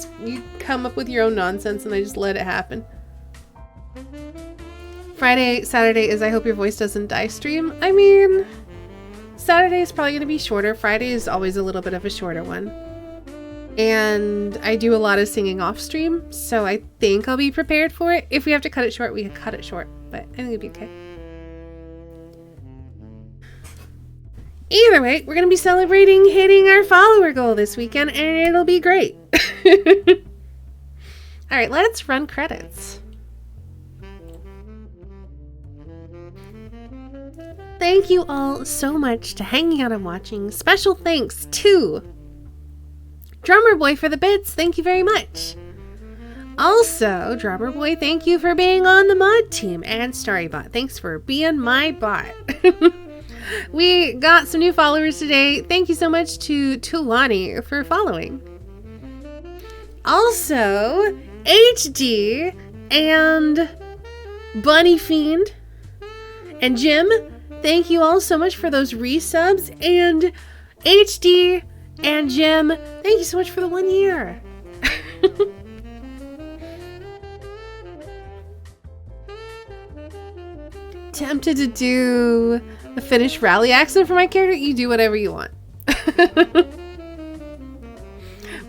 come up with your own nonsense and I just let it happen. Friday, Saturday is I Hope Your Voice Doesn't Die stream. I mean, Saturday is probably going to be shorter. Friday is always a little bit of a shorter one. And I do a lot of singing off stream, so I think I'll be prepared for it. If we have to cut it short, we can cut it short, but I think it'll be okay. Either way, we're going to be celebrating hitting our follower goal this weekend, and it'll be great. Alright, let's run credits. Thank you all so much to hanging out and watching. Special thanks to Drummer Boy for the bits, thank you very much. Also, Drummer Boy, thank you for being on the mod team. And Starrybot, thanks for being my bot. We got some new followers today. Thank you so much to Tulani for following. Also, HD and Bunny Fiend and Jim, thank you all so much for those resubs. And HD and Jim, thank you so much for the 1 year. Tempted to do a Finnish rally accent for my character? You do whatever you want.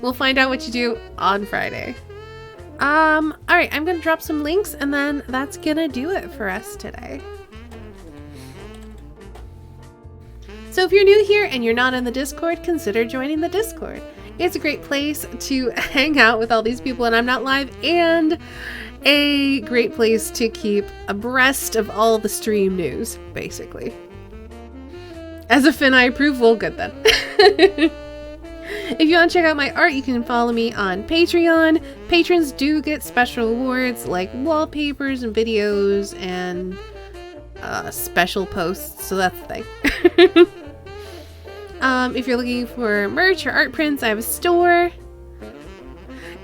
We'll find out what you do on Friday. Alright, I'm gonna drop some links and then that's gonna do it for us today. So if you're new here and you're not in the Discord, consider joining the Discord. It's a great place to hang out with all these people when I'm not live, and a great place to keep abreast of all the stream news, basically. As a Finn, I approve. Well, good then. If you want to check out my art, you can follow me on Patreon. Patrons do get special awards like wallpapers and videos and special posts, so that's the thing. If you're looking for merch or art prints, I have a store.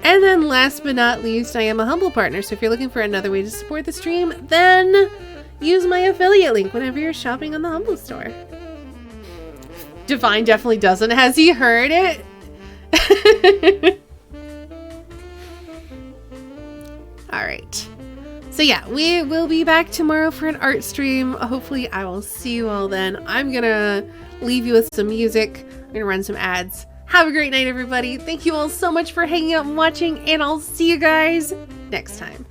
And then last but not least, I am a Humble partner, so if you're looking for another way to support the stream, then use my affiliate link whenever you're shopping on the Humble store. Divine definitely doesn't. Has he heard it? All right. So yeah, we will be back tomorrow for an art stream. Hopefully I will see you all then. I'm gonna leave you with some music. I'm gonna run some ads. Have a great night, everybody. Thank you all so much for hanging out and watching, and I'll see you guys next time.